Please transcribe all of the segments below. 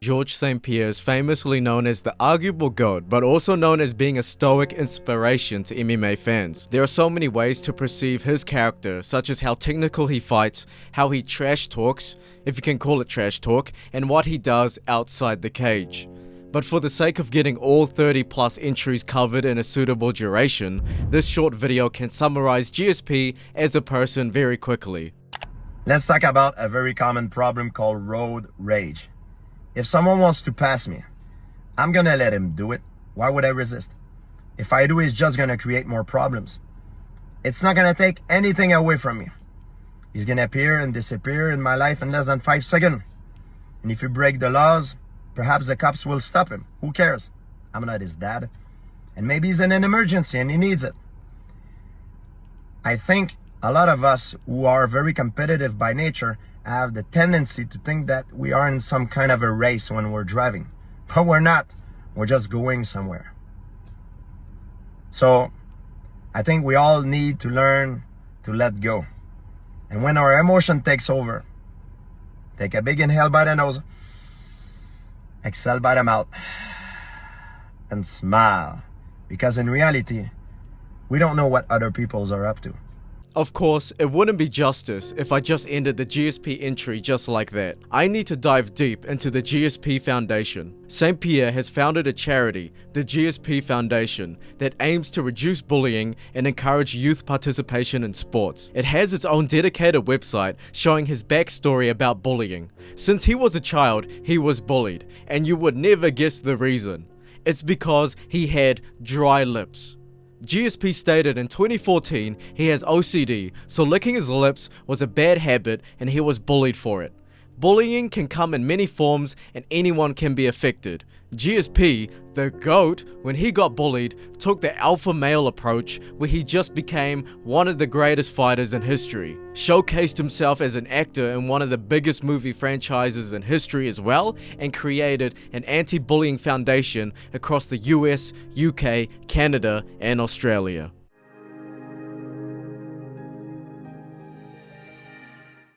Georges St-Pierre is famously known as the arguable GOAT, but also known as being a stoic inspiration to MMA fans. There are so many ways to perceive his character, such as how technical he fights, how he trash talks, if you can call it trash talk, and what he does outside the cage. But for the sake of getting all 30 plus entries covered in a suitable duration, this short video can summarize GSP as a person very quickly. Let's talk about a very common problem called road rage. If someone wants to pass me, I'm gonna let him do it. Why would I resist? If I do, it's just gonna create more problems. It's not gonna take anything away from me. He's gonna appear and disappear in my life in less than 5 seconds. And if you break the laws, perhaps the cops will stop him. Who cares? I'm not his dad. And maybe he's in an emergency and he needs it. I think a lot of us who are very competitive by nature have the tendency to think that we are in some kind of a race when we're driving. But we're not. We're just going somewhere. So I think we all need to learn to let go. And when our emotion takes over, take a big inhale by the nose, exhale by the mouth, and smile. Because in reality, we don't know what other peoples are up to. Of course, it wouldn't be justice if I just ended the GSP entry just like that. I need to dive deep into the GSP Foundation. St-Pierre has founded a charity, the GSP Foundation, that aims to reduce bullying and encourage youth participation in sports. It has its own dedicated website showing his backstory about bullying. Since he was a child, he was bullied, and you would never guess the reason. It's because he had dry lips. GSP stated in 2014 he has OCD, so licking his lips was a bad habit and he was bullied for it. Bullying can come in many forms and anyone can be affected. GSP, the GOAT, when he got bullied, took the alpha male approach where he just became one of the greatest fighters in history. Showcased himself as an actor in one of the biggest movie franchises in history as well, and created an anti-bullying foundation across the US, UK, Canada, and Australia.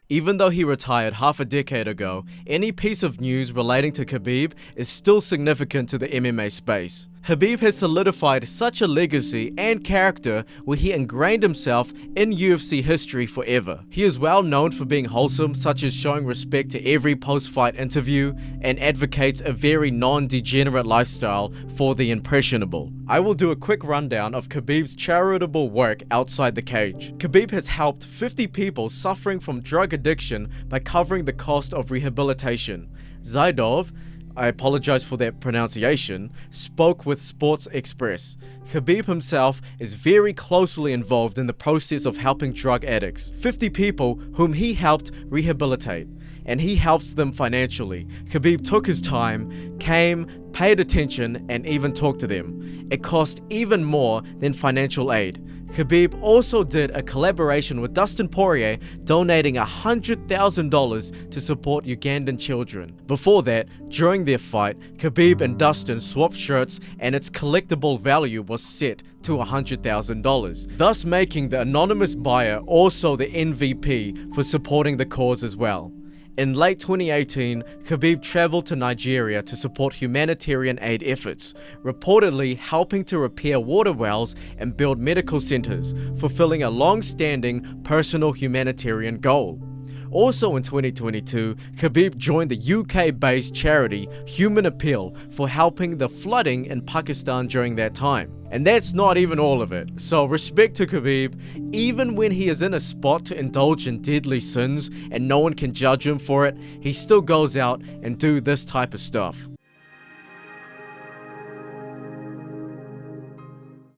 Even though he retired half a decade ago, any piece of news relating to Khabib is still significant to the MMA space. Khabib has solidified such a legacy and character where he ingrained himself in UFC history forever. He is well known for being wholesome, such as showing respect to every post-fight interview, and advocates a very non-degenerate lifestyle for the impressionable. I will do a quick rundown of Khabib's charitable work outside the cage. Khabib has helped 50 people suffering from drug addiction by covering the cost of rehabilitation. Zaidov, I apologize for that pronunciation, spoke with Sports Express. Khabib himself is very closely involved in the process of helping drug addicts. 50 people whom he helped rehabilitate, and he helps them financially. Khabib took his time, came, paid attention, and even talked to them. It cost even more than financial aid. Khabib also did a collaboration with Dustin Poirier, donating $100,000 to support Ugandan children. Before that, during their fight, Khabib and Dustin swapped shirts and its collectible value was set to $100,000, thus making the anonymous buyer also the MVP for supporting the cause as well. In late 2018, Khabib traveled to Nigeria to support humanitarian aid efforts, reportedly helping to repair water wells and build medical centers, fulfilling a long-standing personal humanitarian goal. Also in 2022, Khabib joined the UK-based charity Human Appeal for helping the flooding in Pakistan during that time. And that's not even all of it. So respect to Khabib, even when he is in a spot to indulge in deadly sins and no one can judge him for it, he still goes out and do this type of stuff.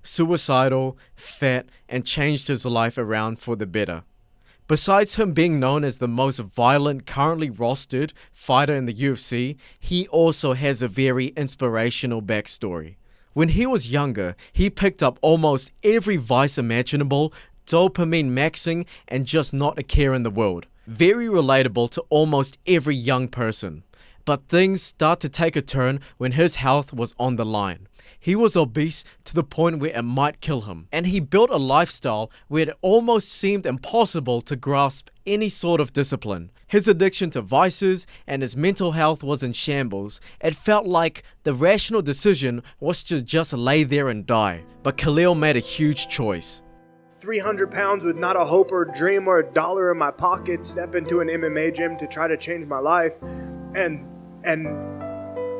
Suicidal, fat, and changed his life around for the better. Besides him being known as the most violent currently rostered fighter in the UFC, he also has a very inspirational backstory. When he was younger, he picked up almost every vice imaginable, dopamine maxing, and just not a care in the world. Very relatable to almost every young person. But things start to take a turn when his health was on the line. He was obese to the point where it might kill him, and he built a lifestyle where it almost seemed impossible to grasp any sort of discipline. His addiction to vices and his mental health was in shambles. It felt like the rational decision was to just lay there and die. But Khalil made a huge choice. 300 pounds with not a hope or a dream or a dollar in my pocket, step into an MMA gym to try to change my life. And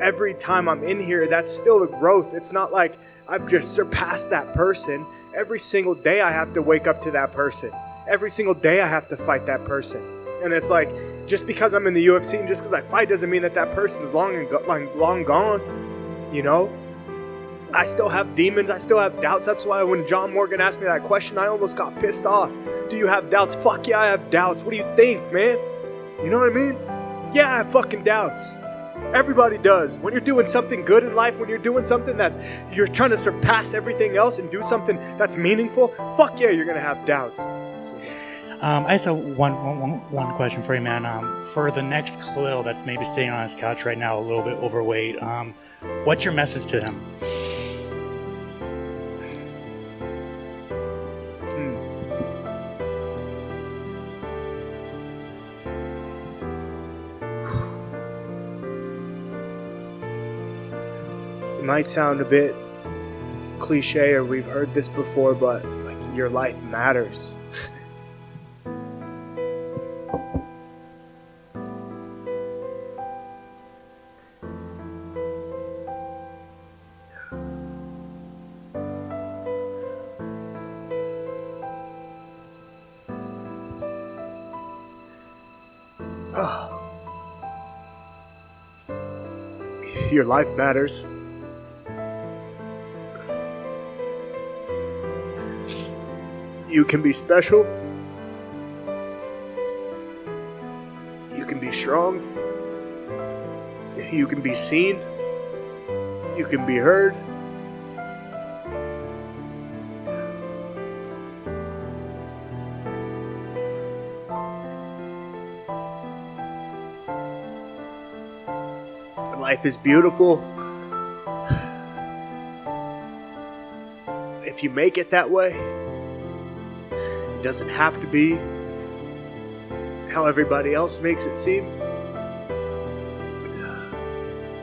every time I'm in here, that's still the growth. It's not like I've just surpassed that person. Every single day I have to wake up to that person. Every single day I have to fight that person. And it's like, just because I'm in the UFC and just because I fight doesn't mean that that person is long gone, you know? I still have demons. I still have doubts. That's why when John Morgan asked me that question, I almost got pissed off. Do you have doubts? Fuck yeah, I have doubts. What do you think, man? You know what I mean? Yeah, I have fucking doubts. Everybody does. When you're doing something good in life, when you're doing something you're trying to surpass everything else and do something that's meaningful, fuck yeah, you're gonna have doubts. I just have one question for you, man. For the next Khalil that's maybe sitting on his couch right now, a little bit overweight, what's your message to him? It might sound a bit cliche or we've heard this before, but like, your life matters. Your life matters. You can be special. You can be strong. You can be seen. You can be heard. Life is beautiful. If you make it that way, it doesn't have to be how everybody else makes it seem.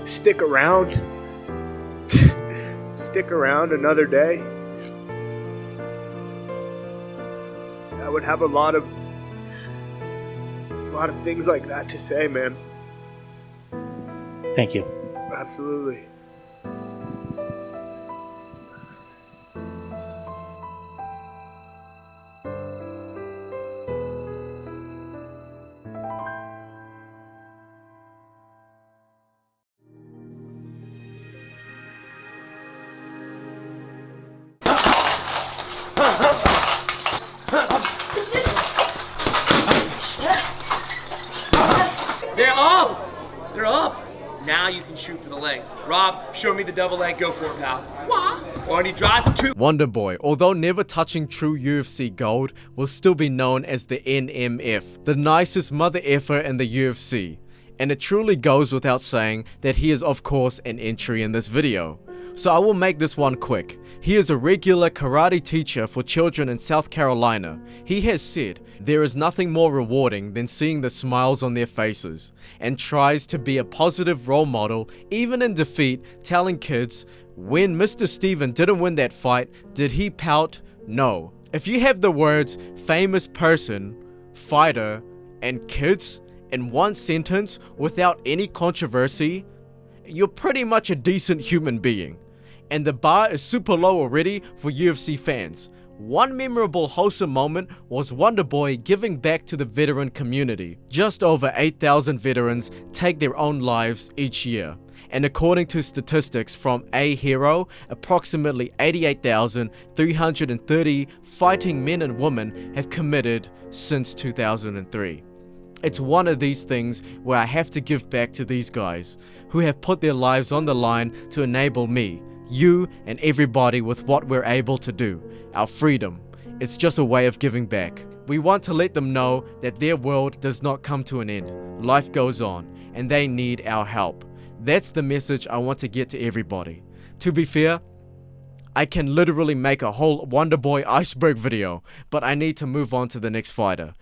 Stick around. Stick around another day. I would have a lot of things like that to say, man. Thank you. Absolutely. They're up! They're up! Now you can shoot for the legs. Rob, show me the double leg. Go for it, pal. Or when he drives him to Wonder Boy, although never touching true UFC gold, will still be known as the NMF, the nicest mother effer in the UFC. And it truly goes without saying that he is of course an entry in this video. So I will make this one quick. He is a regular karate teacher for children in South Carolina. He has said there is nothing more rewarding than seeing the smiles on their faces, and tries to be a positive role model even in defeat, telling kids, when Mr. Steven didn't win that fight, did he pout? No. If you have the words famous person, fighter, and kids in one sentence without any controversy, you're pretty much a decent human being. And the bar is super low already for UFC fans. One memorable wholesome moment was Wonder Boy giving back to the veteran community. Just over 8,000 veterans take their own lives each year. And according to statistics from A Hero, approximately 88,330 fighting men and women have committed since 2003. It's one of these things where I have to give back to these guys who have put their lives on the line to enable me, you, and everybody with what we're able to do, our freedom. It's just a way of giving back. We want to let them know that their world does not come to an end. Life goes on, and they need our help. That's the message I want to get to everybody. To be fair, I can literally make a whole Wonderboy Iceberg video, but I need to move on to the next fighter.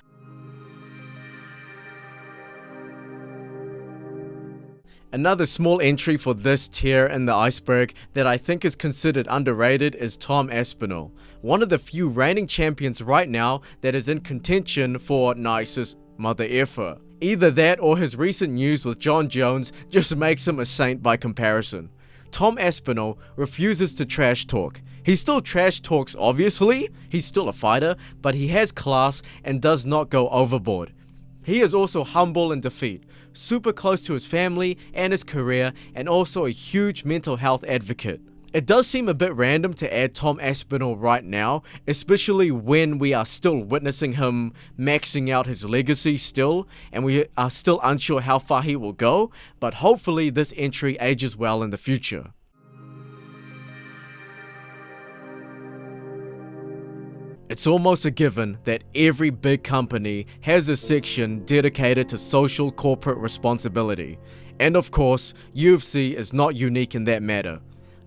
Another small entry for this tier in the iceberg that I think is considered underrated is Tom Aspinall, one of the few reigning champions right now that is in contention for nicest mother effer. Either that or his recent news with John Jones just makes him a saint by comparison. Tom Aspinall refuses to trash talk. He still trash talks obviously, he's still a fighter, but he has class and does not go overboard. He is also humble in defeat, super close to his family and his career, and also a huge mental health advocate. It does seem a bit random to add Tom Aspinall right now, especially when we are still witnessing him maxing out his legacy still, and we are still unsure how far he will go, but hopefully this entry ages well in the future. It's almost a given that every big company has a section dedicated to social corporate responsibility. And of course, UFC is not unique in that matter.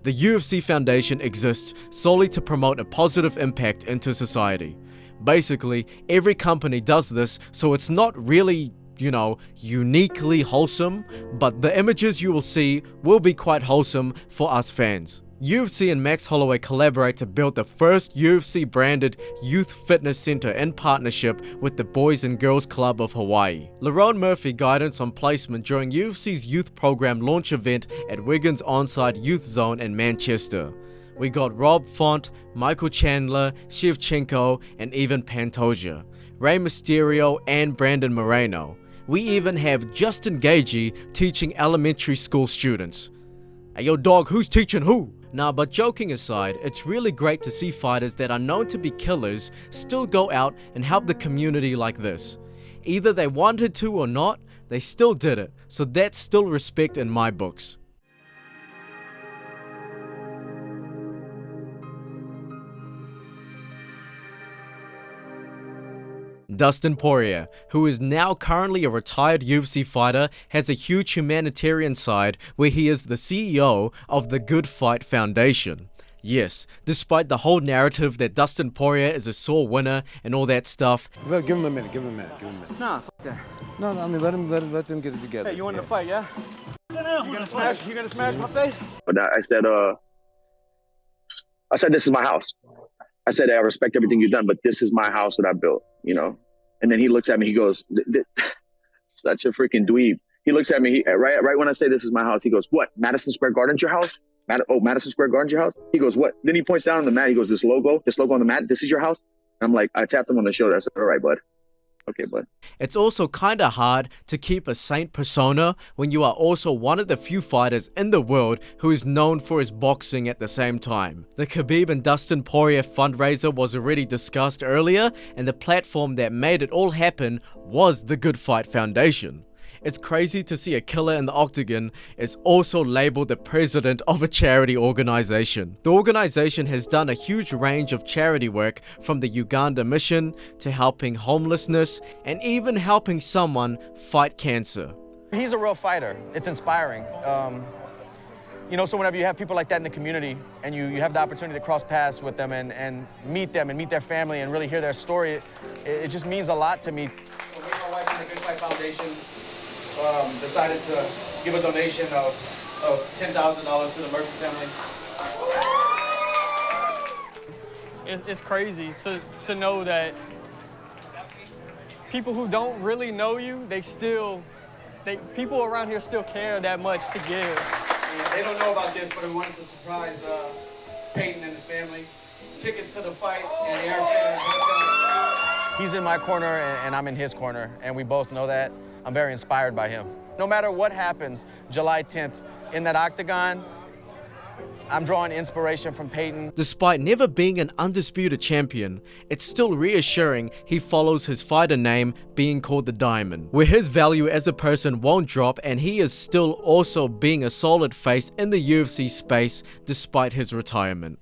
The UFC Foundation exists solely to promote a positive impact into society. Basically, every company does this, so it's not really, uniquely wholesome, but the images you will see will be quite wholesome for us fans. UFC and Max Holloway collaborate to build the first UFC branded youth fitness center in partnership with the Boys and Girls Club of Hawaii. Lerone Murphy guidance on placement during UFC's youth program launch event at Wigan's Onside Youth Zone in Manchester. We got Rob Font, Michael Chandler, Shevchenko, and even Pantoja, Rey Mysterio, and Brandon Moreno. We even have Justin Gagey teaching elementary school students. Hey yo dog, who's teaching who? Nah, but joking aside, it's really great to see fighters that are known to be killers still go out and help the community like this. Either they wanted to or not, they still did it, so that's still respect in my books. Dustin Poirier, who is now currently a retired UFC fighter, has a huge humanitarian side where he is the CEO of the Good Fight Foundation. Yes, despite the whole narrative that Dustin Poirier is a sore winner and all that stuff. Give him a minute, give him a minute, give him a minute. Nah, fuck that. No, I mean, let them get it together. Hey, you want to fight, yeah? You gonna smash my face? But I said, this is my house. I said, I respect everything you've done, but this is my house that I built, And then he looks at me, he goes, such a freaking dweeb. He looks at me, right when I say this is my house, he goes, what, Madison Square Garden's your house? Madison Square Garden's your house? He goes, what? Then he points down on the mat, he goes, this logo on the mat, this is your house? And I'm like, I tapped him on the shoulder, I said, all right, bud. Okay, bud. It's also kinda hard to keep a saint persona when you are also one of the few fighters in the world who is known for his boxing at the same time. The Khabib and Dustin Poirier fundraiser was already discussed earlier, and the platform that made it all happen was the Good Fight Foundation. It's crazy to see a killer in the octagon is also labeled the president of a charity organization. The organization has done a huge range of charity work, from the Uganda mission to helping homelessness and even helping someone fight cancer. He's a real fighter. It's inspiring. So whenever you have people like that in the community and you have the opportunity to cross paths with them and meet them and meet their family and really hear their story, it just means a lot to me. So me and my wife in the Good Fight Foundation decided to give a donation of $10,000 to the Murphy family. It's crazy to know that people who don't really know you, people around here still care that much to give. Yeah, they don't know about this, but we wanted to surprise Peyton and his family. Tickets to the fight and airfare and hotel. He's in my corner and I'm in his corner, and we both know that. I'm very inspired by him. No matter what happens July 10th in that octagon, I'm drawing inspiration from Peyton. Despite never being an undisputed champion, it's still reassuring he follows his fighter name being called the Diamond, where his value as a person won't drop, and he is still also being a solid face in the UFC space despite his retirement.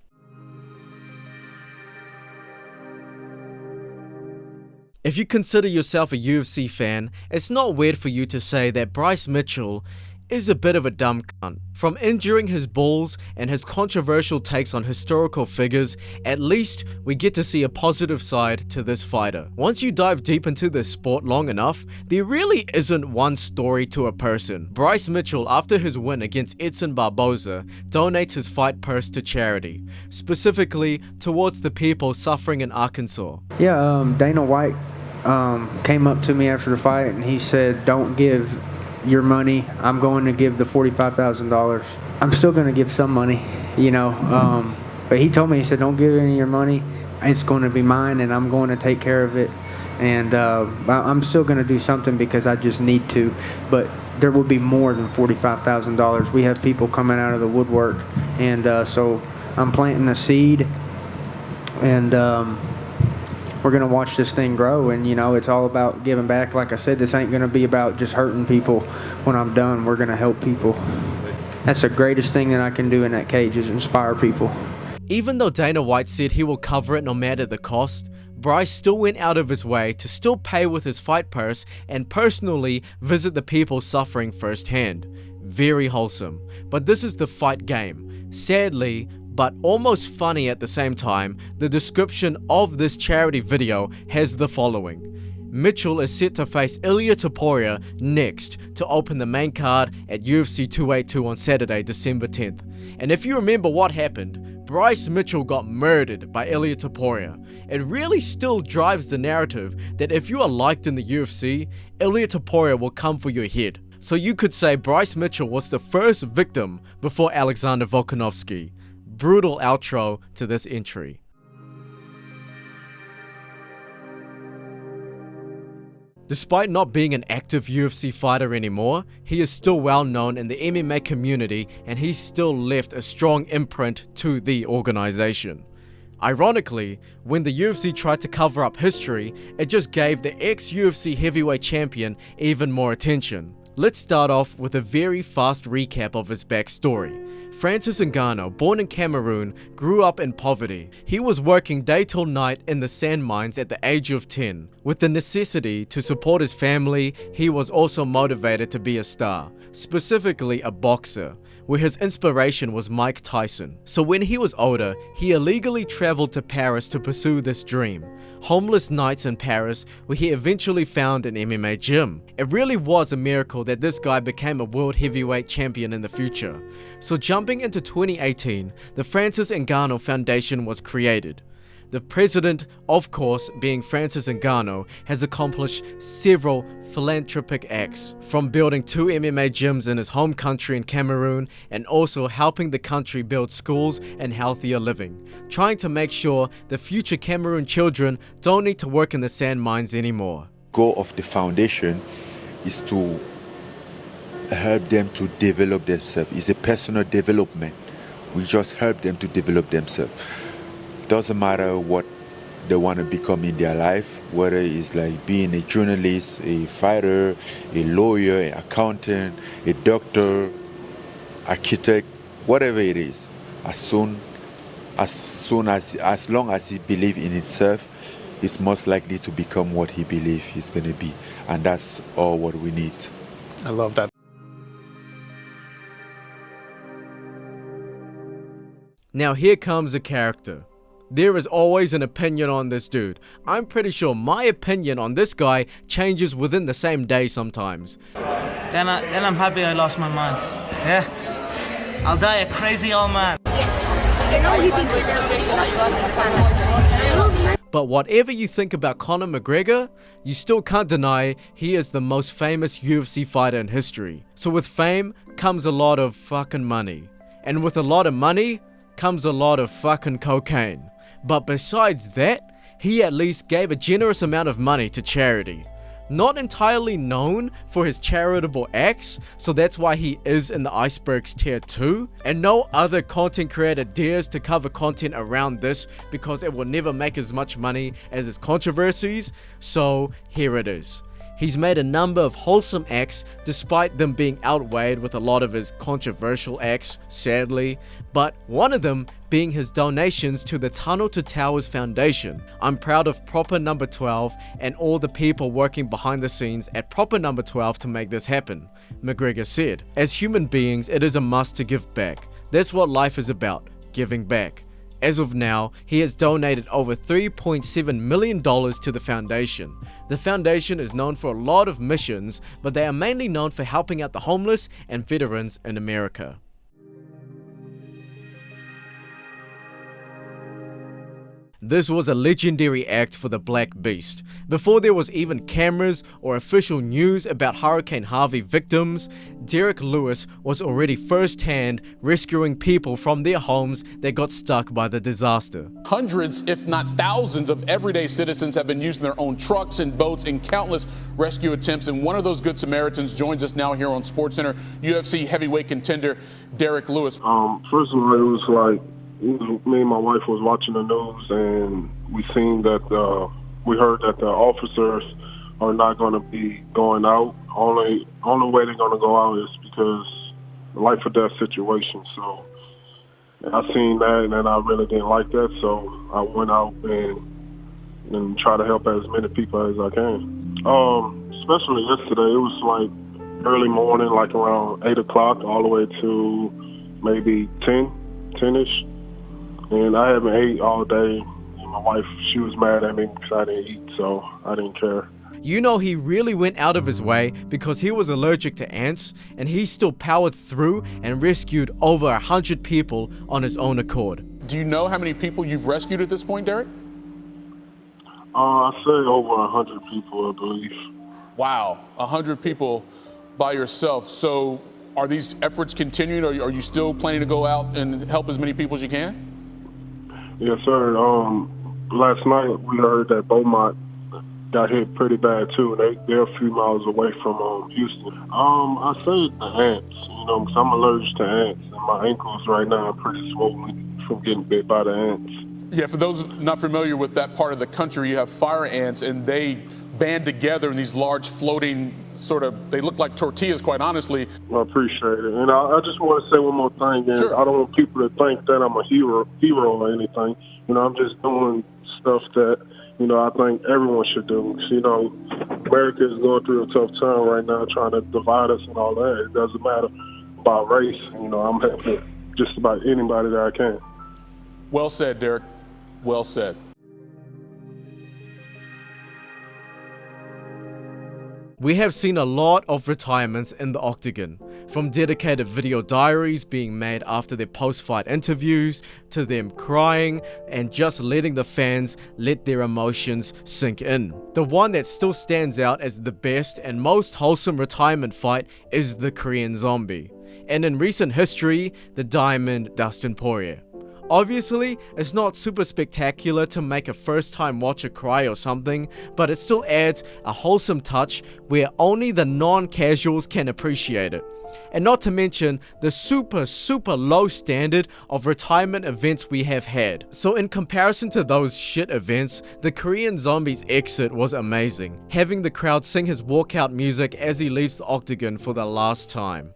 If you consider yourself a UFC fan, it's not weird for you to say that Bryce Mitchell is a bit of a dumb cunt. From injuring his balls and his controversial takes on historical figures, at least we get to see a positive side to this fighter. Once you dive deep into this sport long enough, there really isn't one story to a person. Bryce Mitchell, after his win against Edson Barboza, donates his fight purse to charity, specifically towards the people suffering in Arkansas. Yeah, Dana White came up to me after the fight and he said, "Don't give your money. I'm going to give the $45,000. I'm still going to give some money, you know. But he told me, he said, don't give any of your money. It's going to be mine and I'm going to take care of it. And I'm still going to do something because I just need to. But there will be more than $45,000. We have people coming out of the woodwork. And so I'm planting a seed. And we're going to watch this thing grow, and you know, it's all about giving back. Like I said, this ain't going to be about just hurting people. When I'm done, we're going to help people. That's the greatest thing that I can do in that cage, is inspire people. Even though Dana White said he will cover it no matter the cost, Bryce still went out of his way to still pay with his fight purse and personally visit the people suffering firsthand. Very wholesome. But this is the fight game. Sadly, but almost funny at the same time, the description of this charity video has the following. Mitchell is set to face Ilia Topuria next to open the main card at UFC 282 on Saturday, December 10th. And if you remember what happened, Bryce Mitchell got murdered by Ilia Topuria. It really still drives the narrative that if you are liked in the UFC, Ilia Topuria will come for your head. So you could say Bryce Mitchell was the first victim before Alexander Volkanovski. Brutal outro to this entry. Despite not being an active UFC fighter anymore, he is still well known in the MMA community and he's still left a strong imprint to the organization. Ironically, when the UFC tried to cover up history, it just gave the ex-UFC heavyweight champion even more attention. Let's start off with a very fast recap of his backstory. Francis Ngannou, born in Cameroon, grew up in poverty. He was working day till night in the sand mines at the age of 10. With the necessity to support his family, he was also motivated to be a star, specifically a boxer, where his inspiration was Mike Tyson. So when he was older, he illegally traveled to Paris to pursue this dream. Homeless nights in Paris, where he eventually found an MMA gym. It really was a miracle that this guy became a world heavyweight champion in the future. So jumping into 2018, the Francis Ngannou Foundation was created. The president, of course, being Francis Ngannou, has accomplished several philanthropic acts, from building 2 MMA gyms in his home country in Cameroon and also helping the country build schools and healthier living, trying to make sure the future Cameroon children don't need to work in the sand mines anymore. The goal of the foundation is to help them to develop themselves. It's a personal development. We just help them to develop themselves. Doesn't matter what they want to become in their life, whether it's like being a journalist, a fighter, a lawyer, an accountant, a doctor, architect, whatever it is. As long as he believes in himself, he's most likely to become what he believes he's going to be. And that's all what we need. I love that. Now here comes a character. There is always an opinion on this dude. I'm pretty sure my opinion on this guy changes within the same day sometimes. Then I'm happy I lost my mind. Yeah, I'll die a crazy old man. But whatever you think about Conor McGregor, you still can't deny he is the most famous UFC fighter in history. So with fame comes a lot of fucking money. And with a lot of money comes a lot of fucking cocaine. But besides that, he at least gave a generous amount of money to charity. Not entirely known for his charitable acts, so that's why he is in the Iceberg's tier 2, and no other content creator dares to cover content around this because it will never make as much money as his controversies, so here it is. He's made a number of wholesome acts despite them being outweighed with a lot of his controversial acts, sadly, but one of them being his donations to the Tunnel to Towers Foundation. I'm proud of Proper Number 12 and all the people working behind the scenes at Proper Number 12 to make this happen, McGregor said. As human beings, it is a must to give back. That's what life is about, giving back. As of now, he has donated over $3.7 million to the foundation. The foundation is known for a lot of missions, but they are mainly known for helping out the homeless and veterans in America. This was a legendary act for the Black Beast. Before there was even cameras or official news about Hurricane Harvey victims, Derek Lewis was already first-hand rescuing people from their homes that got stuck by the disaster. Hundreds, if not thousands, of everyday citizens have been using their own trucks and boats in countless rescue attempts, and one of those good Samaritans joins us now here on SportsCenter, UFC heavyweight contender Derek Lewis. First of all, it was like, me and my wife was watching the news, and we seen that we heard that the officers are not going to be going out. Only way they're going to go out is because life or death situation. So I seen that, and I really didn't like that. So I went out and try to help as many people as I can. Especially yesterday, it was like early morning, like around 8 o'clock, all the way to maybe 10-ish. And I haven't ate all day. And my wife, she was mad at me because I didn't eat, so I didn't care. You know, he really went out of his way because he was allergic to ants, and he still powered through and rescued over 100 people on his own accord. Do you know how many people you've rescued at this point, Derek? I say over 100 people, I believe. Wow, 100 people by yourself. So are these efforts continuing? Are you still planning to go out and help as many people as you can? Yes, sir. Last night we heard that Beaumont got hit pretty bad too. They're a few miles away from Houston. I say the ants, because I'm allergic to ants, and my ankles right now are pretty swollen from getting bit by the ants. Yeah, for those not familiar with that part of the country, you have fire ants, and they band together in these large floating they look like tortillas, quite honestly. I appreciate it. And I just want to say one more thing. And sure. I don't want people to think that I'm a hero or anything. I'm just doing stuff that, I think everyone should do. America is going through a tough time right now, trying to divide us and all that. It doesn't matter about race. I'm helping just about anybody that I can. Well said, Derek. Well said. We have seen a lot of retirements in the octagon, from dedicated video diaries being made after their post-fight interviews, to them crying and just letting the fans let their emotions sink in. The one that still stands out as the best and most wholesome retirement fight is the Korean Zombie, and in recent history, the Diamond Dustin Poirier. Obviously, it's not super spectacular to make a first-time watcher cry or something, but it still adds a wholesome touch where only the non-casuals can appreciate it. And not to mention the super low standard of retirement events we have had. So in comparison to those shit events, the Korean Zombie's exit was amazing, having the crowd sing his walkout music as he leaves the octagon for the last time.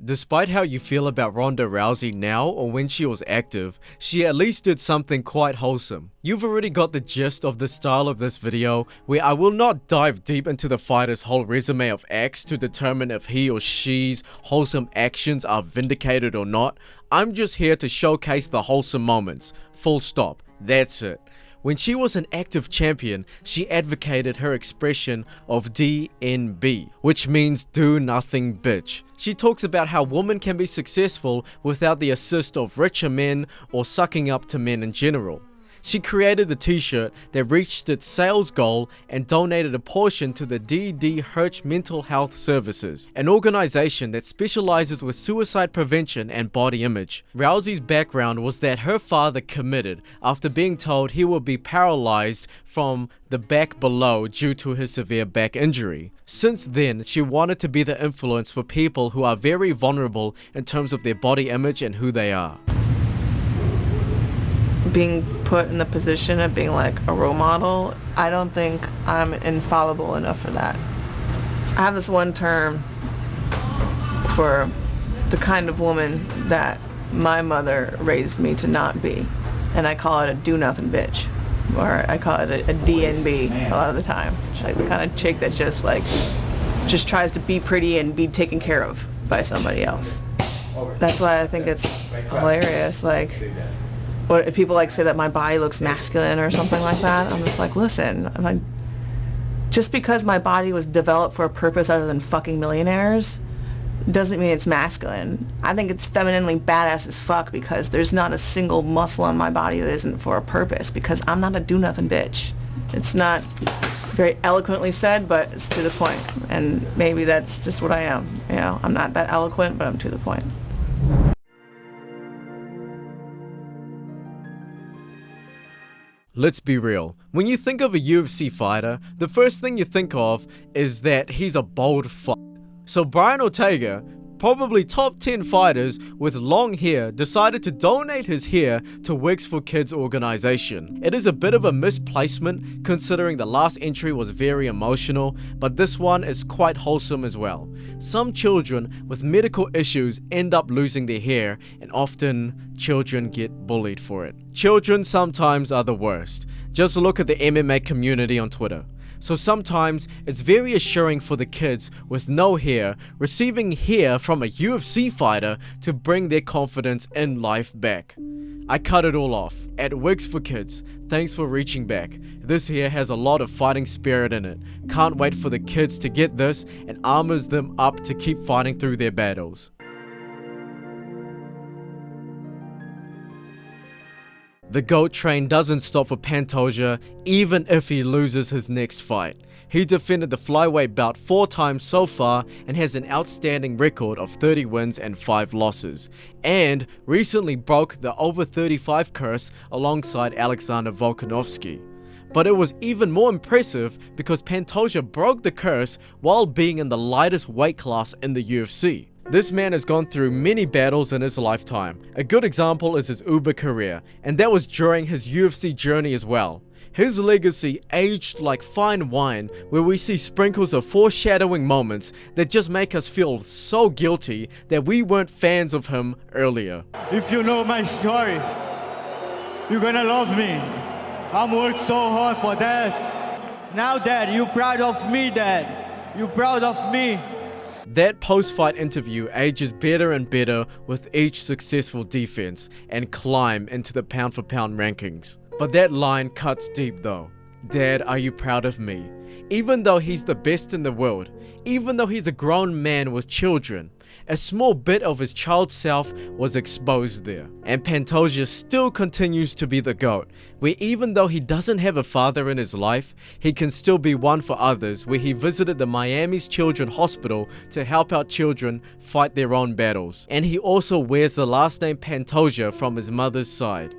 Despite how you feel about Ronda Rousey now or when she was active, she at least did something quite wholesome. You've already got the gist of the style of this video, where I will not dive deep into the fighter's whole resume of acts to determine if he or she's wholesome actions are vindicated or not. I'm just here to showcase the wholesome moments. Full stop. That's it. When she was an active champion, she advocated her expression of DNB, which means do nothing bitch. She talks about how women can be successful without the assist of richer men or sucking up to men in general. She created the t-shirt that reached its sales goal and donated a portion to the D.D. Hirsch Mental Health Services, an organization that specializes with suicide prevention and body image. Rousey's background was that her father committed after being told he would be paralyzed from the back below due to his severe back injury. Since then, she wanted to be the influence for people who are very vulnerable in terms of their body image and who they are. being put in the position of being like a role model, I don't think I'm infallible enough for that. I have this one term for the kind of woman that my mother raised me to not be, and I call it a do-nothing bitch, or I call it a DNB a lot of the time. Like the kind of chick that just tries to be pretty and be taken care of by somebody else. That's why I think it's hilarious. Like, what if people like say that my body looks masculine or something like that? I'm just like, listen, just because my body was developed for a purpose other than fucking millionaires doesn't mean it's masculine. I think it's femininely badass as fuck because there's not a single muscle on my body that isn't for a purpose, because I'm not a do-nothing bitch. It's not very eloquently said, but it's to the point. And maybe that's just what I am. You know, I'm not that eloquent, but I'm to the point. Let's be real. When you think of a UFC fighter, the first thing you think of is that he's a bold fuck. So Brian Ortega, probably top 10 fighters with long hair, decided to donate his hair to Wigs for Kids organization. It is a bit of a misplacement considering the last entry was very emotional, but this one is quite wholesome as well. Some children with medical issues end up losing their hair, and often children get bullied for it. Children sometimes are the worst. Just look at the MMA community on Twitter. So sometimes it's very assuring for the kids with no hair receiving hair from a UFC fighter to bring their confidence in life back. I cut it all off. At Wigs for Kids, thanks for reaching back. This hair has a lot of fighting spirit in it. Can't wait for the kids to get this and armors them up to keep fighting through their battles. The GOAT train doesn't stop for Pantoja even if he loses his next fight. He defended the flyweight bout 4 times so far and has an outstanding record of 30 wins and 5 losses, and recently broke the over 35 curse alongside Alexander Volkanovski. But it was even more impressive because Pantoja broke the curse while being in the lightest weight class in the UFC. This man has gone through many battles in his lifetime. A good example is his Uber career, and that was during his UFC journey as well. His legacy aged like fine wine, where we see sprinkles of foreshadowing moments that just make us feel so guilty that we weren't fans of him earlier. If you know my story, you're gonna love me. I'm worked so hard for that. Now, Dad, you proud of me, Dad? You proud of me? That post-fight interview ages better and better with each successful defense and climb into the pound-for-pound rankings. But that line cuts deep though. Dad, are you proud of me? Even though he's the best in the world, even though he's a grown man with children, a small bit of his child self was exposed there. And Pantoja still continues to be the GOAT, where even though he doesn't have a father in his life, he can still be one for others, where he visited the Miami's Children's Hospital to help out children fight their own battles. And he also wears the last name Pantoja from his mother's side.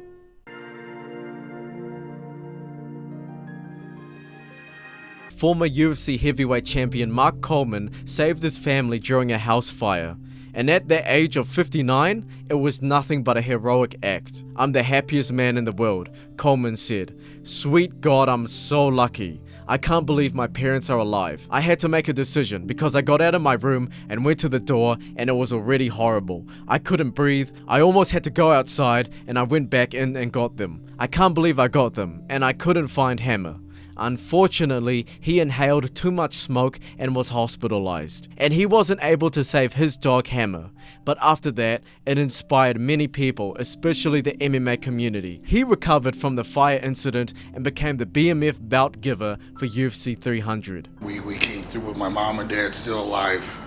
Former UFC heavyweight champion Mark Coleman saved his family during a house fire. And at the age of 59, it was nothing but a heroic act. I'm the happiest man in the world, Coleman said. Sweet God, I'm so lucky. I can't believe my parents are alive. I had to make a decision because I got out of my room and went to the door and it was already horrible. I couldn't breathe. I almost had to go outside and I went back in and got them. I can't believe I got them and I couldn't find Hammer. Unfortunately, he inhaled too much smoke and was hospitalized, and he wasn't able to save his dog Hammer. But after that, it inspired many people, especially the MMA community. He recovered from the fire incident and became the BMF bout giver for UFC 300. We came through with my mom and dad still alive,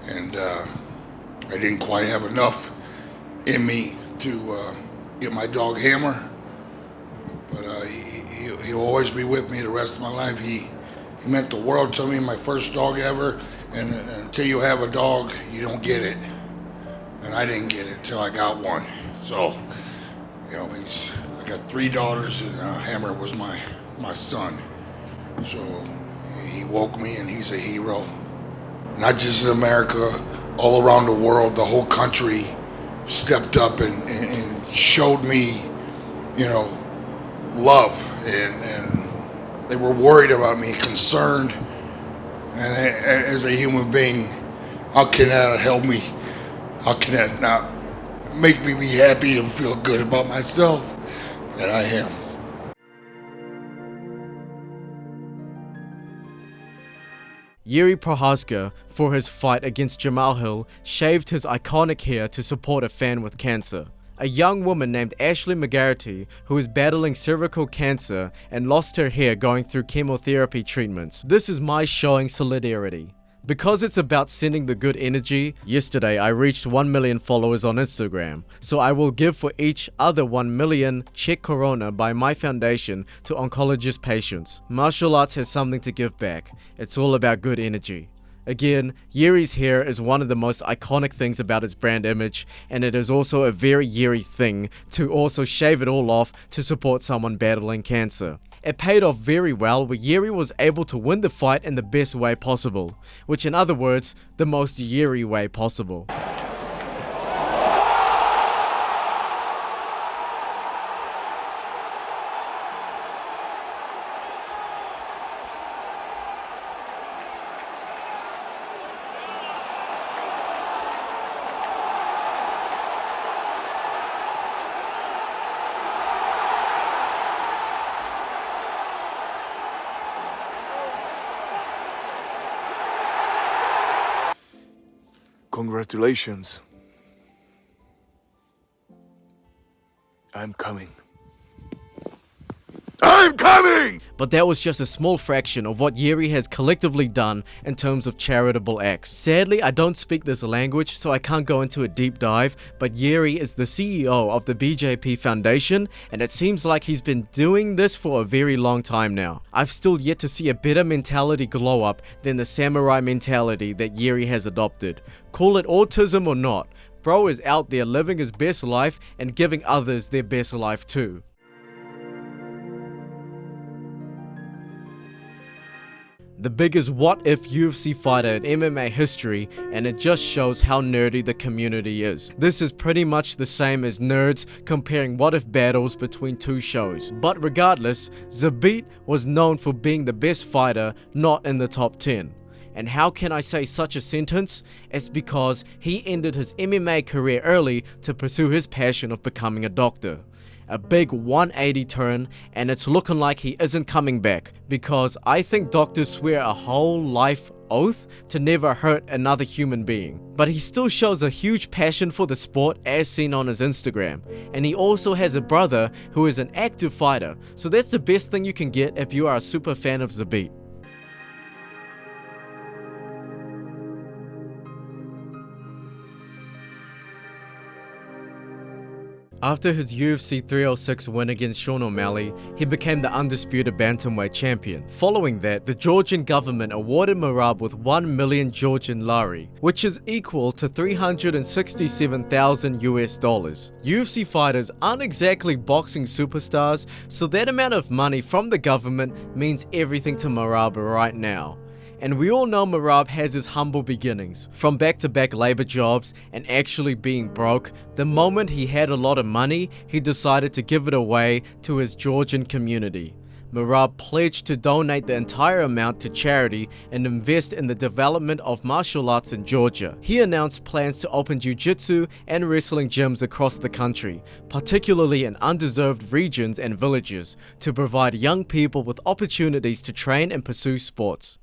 and I didn't quite have enough in me to get my dog Hammer, but he'll always be with me the rest of my life. He meant the world to me, my first dog ever, and until you have a dog, you don't get it. And I didn't get it till I got one. So, you know, I got 3 daughters, and Hammer was my son. So he woke me, and he's a hero. Not just in America, all around the world, the whole country stepped up and showed me love, and they were worried about me, concerned. And as a human being, how can that help me? How can that not make me be happy and feel good about myself that I am? Jiri Prochazka, for his fight against Jamal Hill, shaved his iconic hair to support a fan with cancer. A young woman named Ashley McGarity, who is battling cervical cancer and lost her hair going through chemotherapy treatments. This is my showing solidarity. Because it's about sending the good energy, yesterday I reached 1 million followers on Instagram, so I will give for each other 1 million Check Corona by my foundation to oncologist patients. Martial arts has something to give back. It's all about good energy. Again, Jiri's hair is one of the most iconic things about his brand image, and it is also a very Jiri thing to also shave it all off to support someone battling cancer. It paid off very well, where Jiri was able to win the fight in the best way possible, which in other words, the most Jiri way possible. Congratulations. I'm coming. I'm coming! But that was just a small fraction of what Jiri has collectively done in terms of charitable acts. Sadly, I don't speak this language, so I can't go into a deep dive, but Jiri is the CEO of the BJP Foundation, and it seems like he's been doing this for a very long time now. I've still yet to see a better mentality glow up than the samurai mentality that Jiri has adopted. Call it autism or not, bro is out there living his best life and giving others their best life too. The biggest what if UFC fighter in MMA history, and it just shows how nerdy the community is. This is pretty much the same as nerds comparing what if battles between two shows. But regardless, Zabit was known for being the best fighter, not in the top 10. And how can I say such a sentence? It's because he ended his MMA career early to pursue his passion of becoming a doctor. A big 180 turn, and it's looking like he isn't coming back, because I think doctors swear a whole life oath to never hurt another human being. But he still shows a huge passion for the sport as seen on his Instagram, and he also has a brother who is an active fighter, so that's the best thing you can get if you are a super fan of Zabit. After his UFC 306 win against Sean O'Malley, he became the undisputed bantamweight champion. Following that, the Georgian government awarded Merab with 1 million Georgian lari, which is equal to $367,000 US. UFC fighters aren't exactly boxing superstars, so that amount of money from the government means everything to Merab right now. And we all know Merab has his humble beginnings, from back-to-back labor jobs and actually being broke. The moment he had a lot of money, he decided to give it away to his Georgian community. Merab pledged to donate the entire amount to charity and invest in the development of martial arts in Georgia. He announced plans to open jiu-jitsu and wrestling gyms across the country, particularly in undeserved regions and villages, to provide young people with opportunities to train and pursue sports.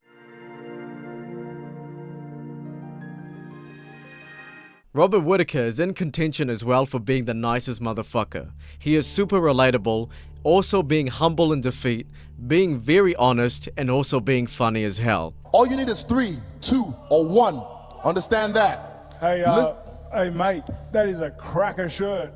Robert Whittaker is in contention as well for being the nicest motherfucker. He is super relatable, also being humble in defeat, being very honest, and also being funny as hell. All you need is 3, 2, or 1. Understand that? Hey, hey mate, that is a cracker shirt.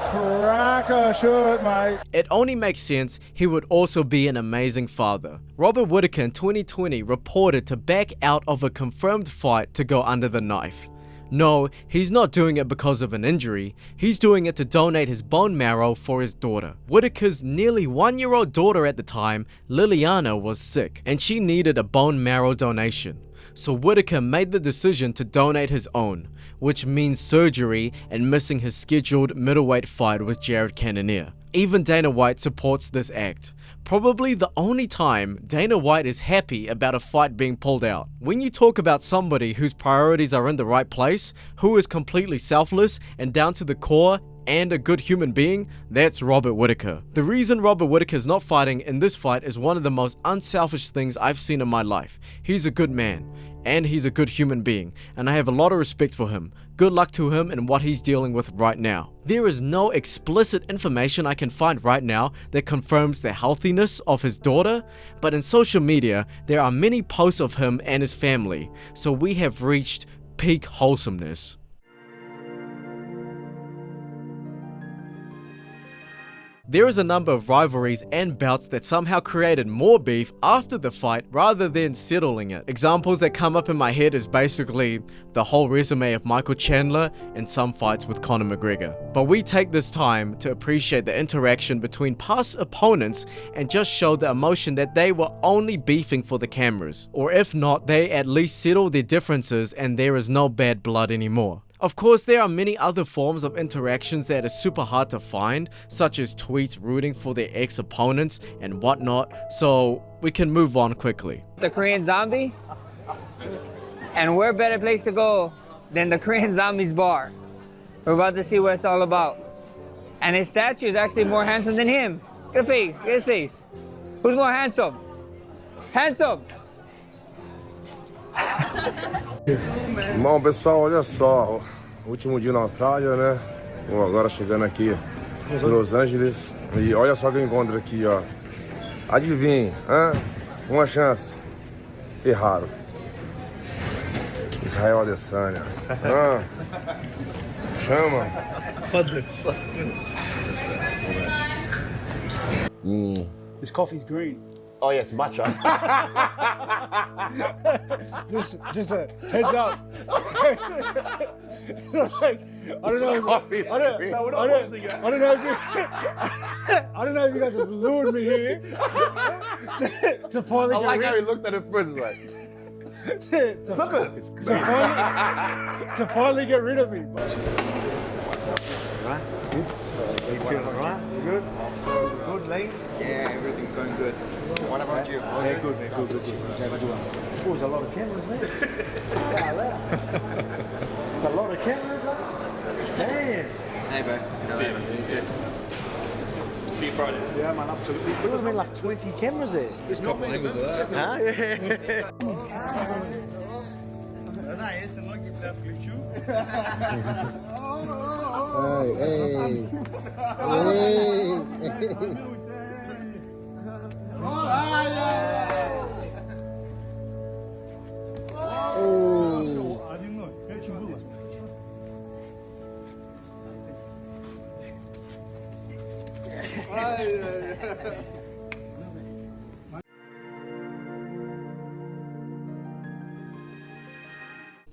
Cracker shirt, mate. It only makes sense he would also be an amazing father. Robert Whittaker in 2020 reported to back out of a confirmed fight to go under the knife. No, he's not doing it because of an injury, he's doing it to donate his bone marrow for his daughter. Whittaker's nearly 1-year-old daughter at the time, Liliana, was sick, and she needed a bone marrow donation. so Whittaker made the decision to donate his own, which means surgery and missing his scheduled middleweight fight with Jared Cannonier. Even Dana White supports this act. Probably the only time Dana White is happy about a fight being pulled out. When you talk about somebody whose priorities are in the right place, who is completely selfless and down to the core, and a good human being, that's Robert Whittaker. The reason Robert Whittaker is not fighting in this fight is one of the most unselfish things I've seen in my life. He's a good man, and he's a good human being, and I have a lot of respect for him. Good luck to him and what he's dealing with right now. There is no explicit information I can find right now that confirms the healthiness of his daughter, but in social media, there are many posts of him and his family, so we have reached peak wholesomeness. There is a number of rivalries and bouts that somehow created more beef after the fight rather than settling it. Examples that come up in my head is basically the whole resume of Michael Chandler and some fights with Conor McGregor. But we take this time to appreciate the interaction between past opponents and just show the emotion that they were only beefing for the cameras. Or if not, they at least settle their differences and there is no bad blood anymore. Of course, there are many other forms of interactions that are super hard to find, such as tweets rooting for their ex-opponents and whatnot, so we can move on quickly. The Korean Zombie, and where better place to go than the Korean Zombie's bar. We're about to see what it's all about. And his statue is actually more handsome than him. Get a face, get his face. Who's more handsome? Handsome! Bom, pessoal, olha só, último dia na Austrália, né? Vou agora chegando aqui em Los Angeles e olha só o que eu encontro aqui, ó. Adivinhe, hã? Uma chance. Erraram. Israel Adesanya. Hã? Chama. This coffee's green. Oh yes, matcha. just a heads up. Like, I don't know if you guys have lured me here to finally I get like rid- how he looked at it first, like. to finally get rid of me. What's up? Right? Good? You feeling alright? You good? Good, Lee? Yeah, everything's going good. What about you? Yeah, good, man. Good. Oh, there's a lot of cameras, man. There's a lot of cameras, huh? Damn. Hey, bro. See you Friday. Yeah, man, absolutely. There must have been like 20 cameras there. There's not many of them. Huh? Yeah.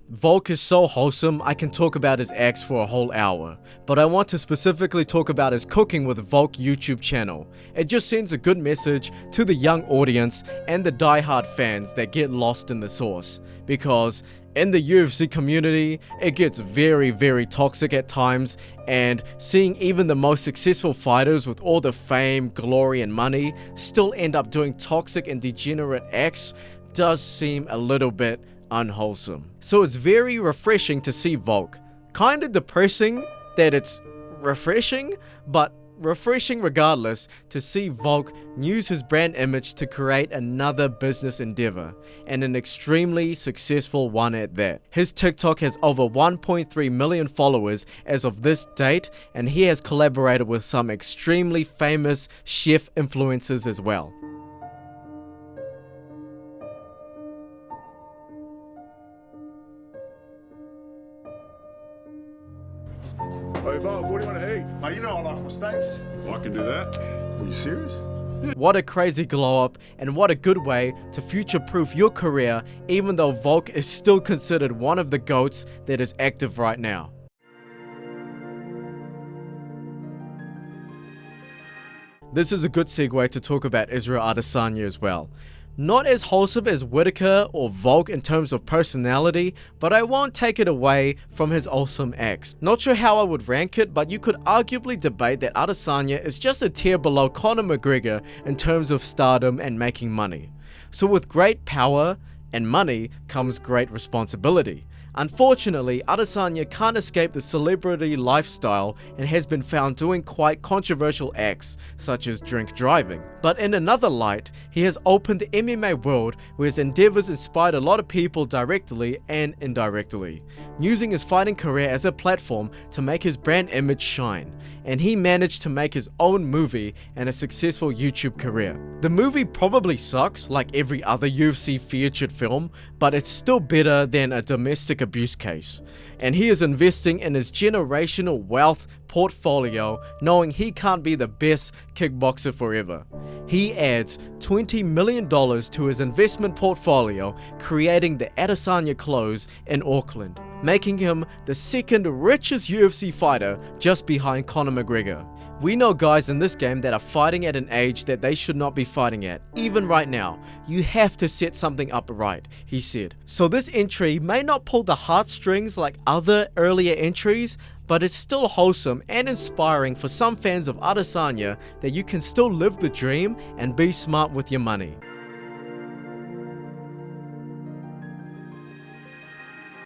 Volk is so wholesome, I can talk about his acts for a whole hour, but I want to specifically talk about his Cooking with Volk YouTube channel. It just sends a good message to the young audience and the die-hard fans that get lost in the sauce, because in the UFC community, it gets very, very toxic at times, and seeing even the most successful fighters with all the fame, glory and money still end up doing toxic and degenerate acts does seem a little bit unwholesome. So it's very refreshing to see Volk. Kinda depressing that it's refreshing, but refreshing regardless to see Volk use his brand image to create another business endeavor, and an extremely successful one at that. His TikTok has over 1.3 million followers as of this date, and he has collaborated with some extremely famous chef influencers as well. Hey, Bob, what do you want to eat? Mate, you know I like my steaks. I can do that. Are you serious? What a crazy glow up, and what a good way to future-proof your career, even though Volk is still considered one of the GOATs that is active right now. This is a good segue to talk about Israel Adesanya as well. Not as wholesome as Whitaker or Volk in terms of personality, but I won't take it away from his awesome acts. Not sure how I would rank it, but you could arguably debate that Adesanya is just a tier below Conor McGregor in terms of stardom and making money. So with great power and money comes great responsibility. Unfortunately, Adesanya can't escape the celebrity lifestyle and has been found doing quite controversial acts, such as drink driving. But in another light, he has opened the MMA world where his endeavors inspired a lot of people directly and indirectly, using his fighting career as a platform to make his brand image shine. And he managed to make his own movie and a successful YouTube career. The movie probably sucks like every other UFC featured film, but it's still better than a domestic abuse case. And he is investing in his generational wealth portfolio, knowing he can't be the best kickboxer forever. He adds $20 million to his investment portfolio, creating the Adesanya Close in Auckland, making him the second richest UFC fighter just behind Conor McGregor. We know guys in this game that are fighting at an age that they should not be fighting at, even right now. You have to set something up right, he said. So this entry may not pull the heartstrings like other earlier entries, but it's still wholesome and inspiring for some fans of Adesanya that you can still live the dream and be smart with your money.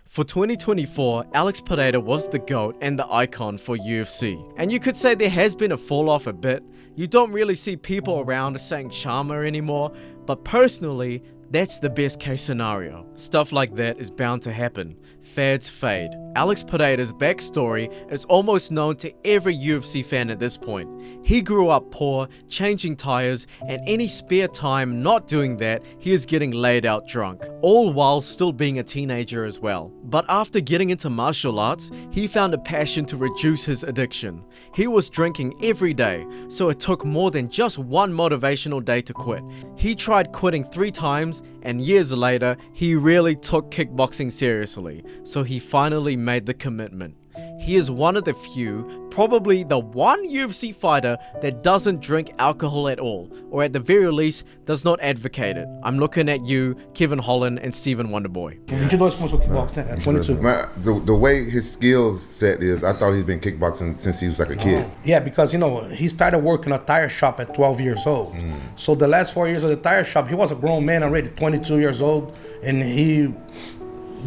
For 2024, Alex Pereira was the GOAT and the icon for UFC. And you could say there has been a fall off a bit. You don't really see people around saying Charmer anymore, but personally, that's the best case scenario. Stuff like that is bound to happen. Fads fade. Alex Pereira's backstory is almost known to every UFC fan at this point. He grew up poor, changing tires, and any spare time not doing that, he is getting laid out drunk, all while still being a teenager as well. But after getting into martial arts, he found a passion to reduce his addiction. He was drinking every day, so it took more than just one motivational day to quit. He tried quitting 3 times, and years later, he really took kickboxing seriously, so he finally made the commitment. He is one of the few, probably the one UFC fighter that doesn't drink alcohol at all, or at the very least, does not advocate it. I'm looking at you, Kevin Holland, and Stephen Wonderboy. 22 começou kickboxing at 22. The way his skill set is, I thought he'd been kickboxing since he was like a kid. Yeah, because, you know, he started working a tire shop at 12 years old. So the last 4 years of the tire shop, he was a grown man already, 22 years old, and he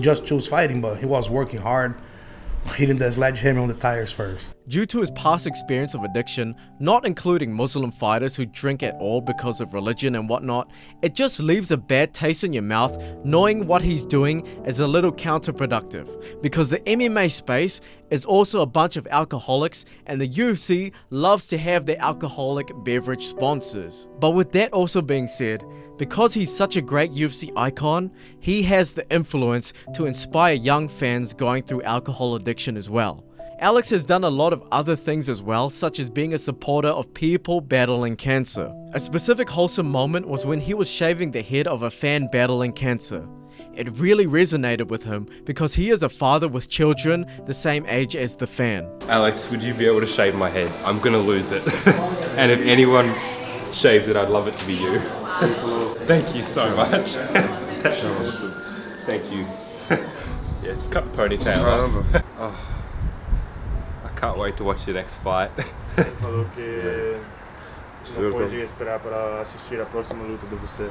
just chose fighting, but he was working hard, hitting the sledgehammer on the tires first. Due to his past experience of addiction, not including Muslim fighters who drink at all because of religion and whatnot, it just leaves a bad taste in your mouth knowing what he's doing is a little counterproductive, because the MMA space is also a bunch of alcoholics and the UFC loves to have their alcoholic beverage sponsors. But with that also being said, because he's such a great UFC icon, he has the influence to inspire young fans going through alcohol addiction as well. Alex has done a lot of other things as well, such as being a supporter of people battling cancer. A specific wholesome moment was when he was shaving the head of a fan battling cancer. It really resonated with him because he is a father with children the same age as the fan. Alex, would you be able to shave my head? I'm gonna lose it. And if anyone shaves it, I'd love it to be you. Thank you so much. That's awesome. Thank you. Yeah, just cut the ponytail off. I can't wait to watch your next fight. Falou que não pode esperar para assistir a próxima luta de você.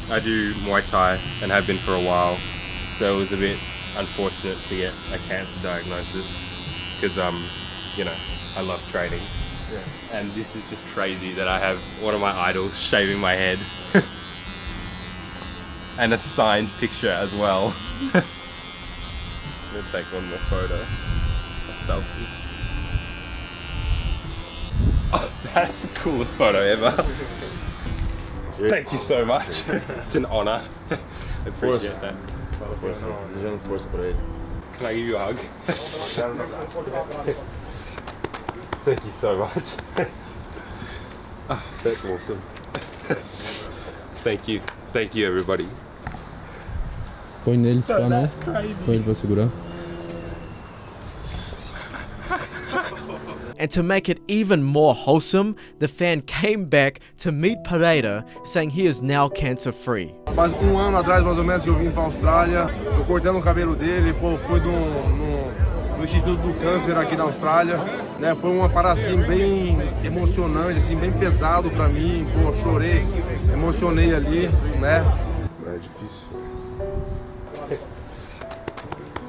I do Muay Thai and have been for a while, so it was a bit unfortunate to get a cancer diagnosis because you know, I love training. Yeah. And this is just crazy that I have one of my idols shaving my head. And a signed picture as well. I'm gonna take one more photo, a selfie. Oh, that's the coolest photo ever. Thank you so much. It's an honor. I appreciate that. Can I give you a hug? Thank you so much. Oh, that's awesome. Thank you. Thank you, everybody. Põe nele, Oh, that's crazy. Põe ele pra segurar. And to make it even more wholesome, the fan came back to meet Pereira, saying he is now cancer-free. Faz ano atrás, mais ou menos, que eu vim pra Austrália, eu cortando o cabelo dele, pô, fui no Instituto do Câncer aqui da Austrália, né? Foi uma parada assim bem emocionante, assim, bem pesado pra mim, pô, chorei, emocionei ali, né? É difícil.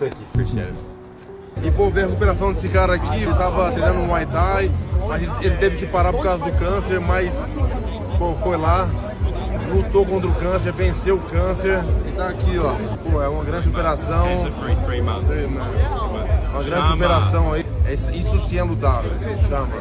Thank you, appreciate it. E pô, ver a recuperação desse cara aqui, ele tava treinando Muay Thai, mas ele teve que parar por causa do câncer, mas pô, foi lá, lutou contra o câncer, venceu o câncer e tá aqui, ó. Pô, é uma grande superação. Uma grande superação aí. Isso sim é lutar, velho. Chama.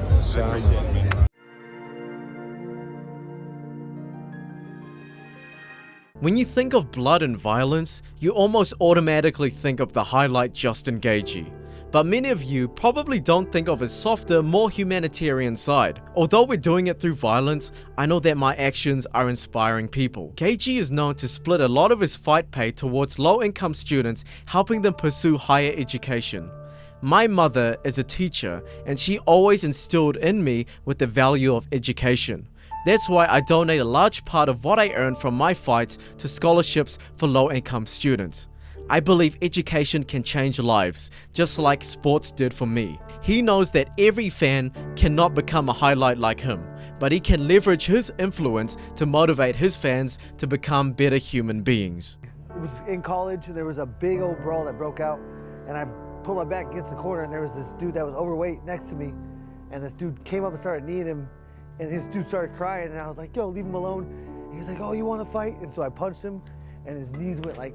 When you think of blood and violence, you almost automatically think of the highlight Justin Gaethje. But many of you probably don't think of his softer, more humanitarian side. Although we're doing it through violence, I know that my actions are inspiring people. Gaethje is known to split a lot of his fight pay towards low-income students, helping them pursue higher education. My mother is a teacher, and she always instilled in me with the value of education. That's why I donate a large part of what I earn from my fights to scholarships for low-income students. I believe education can change lives, just like sports did for me. He knows that every fan cannot become a highlight like him, but he can leverage his influence to motivate his fans to become better human beings. It was in college, there was a big old brawl that broke out, and I pulled my back against the corner, and there was this dude that was overweight next to me, and this dude came up and started kneeing him, and this dude started crying, and I was like, yo, leave him alone. And he's like, oh, you want to fight? And so I punched him, and his knees went like,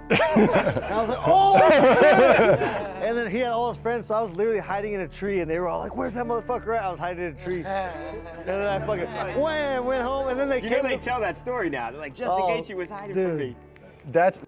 and I was like, oh, shit! And then he had all his friends, so I was literally hiding in a tree, and they were all like, where's that motherfucker at? I was hiding in a tree. And then I fucking went home, and then they came. They tell that story now. They're like, Justin Gaethje was hiding from me. That's...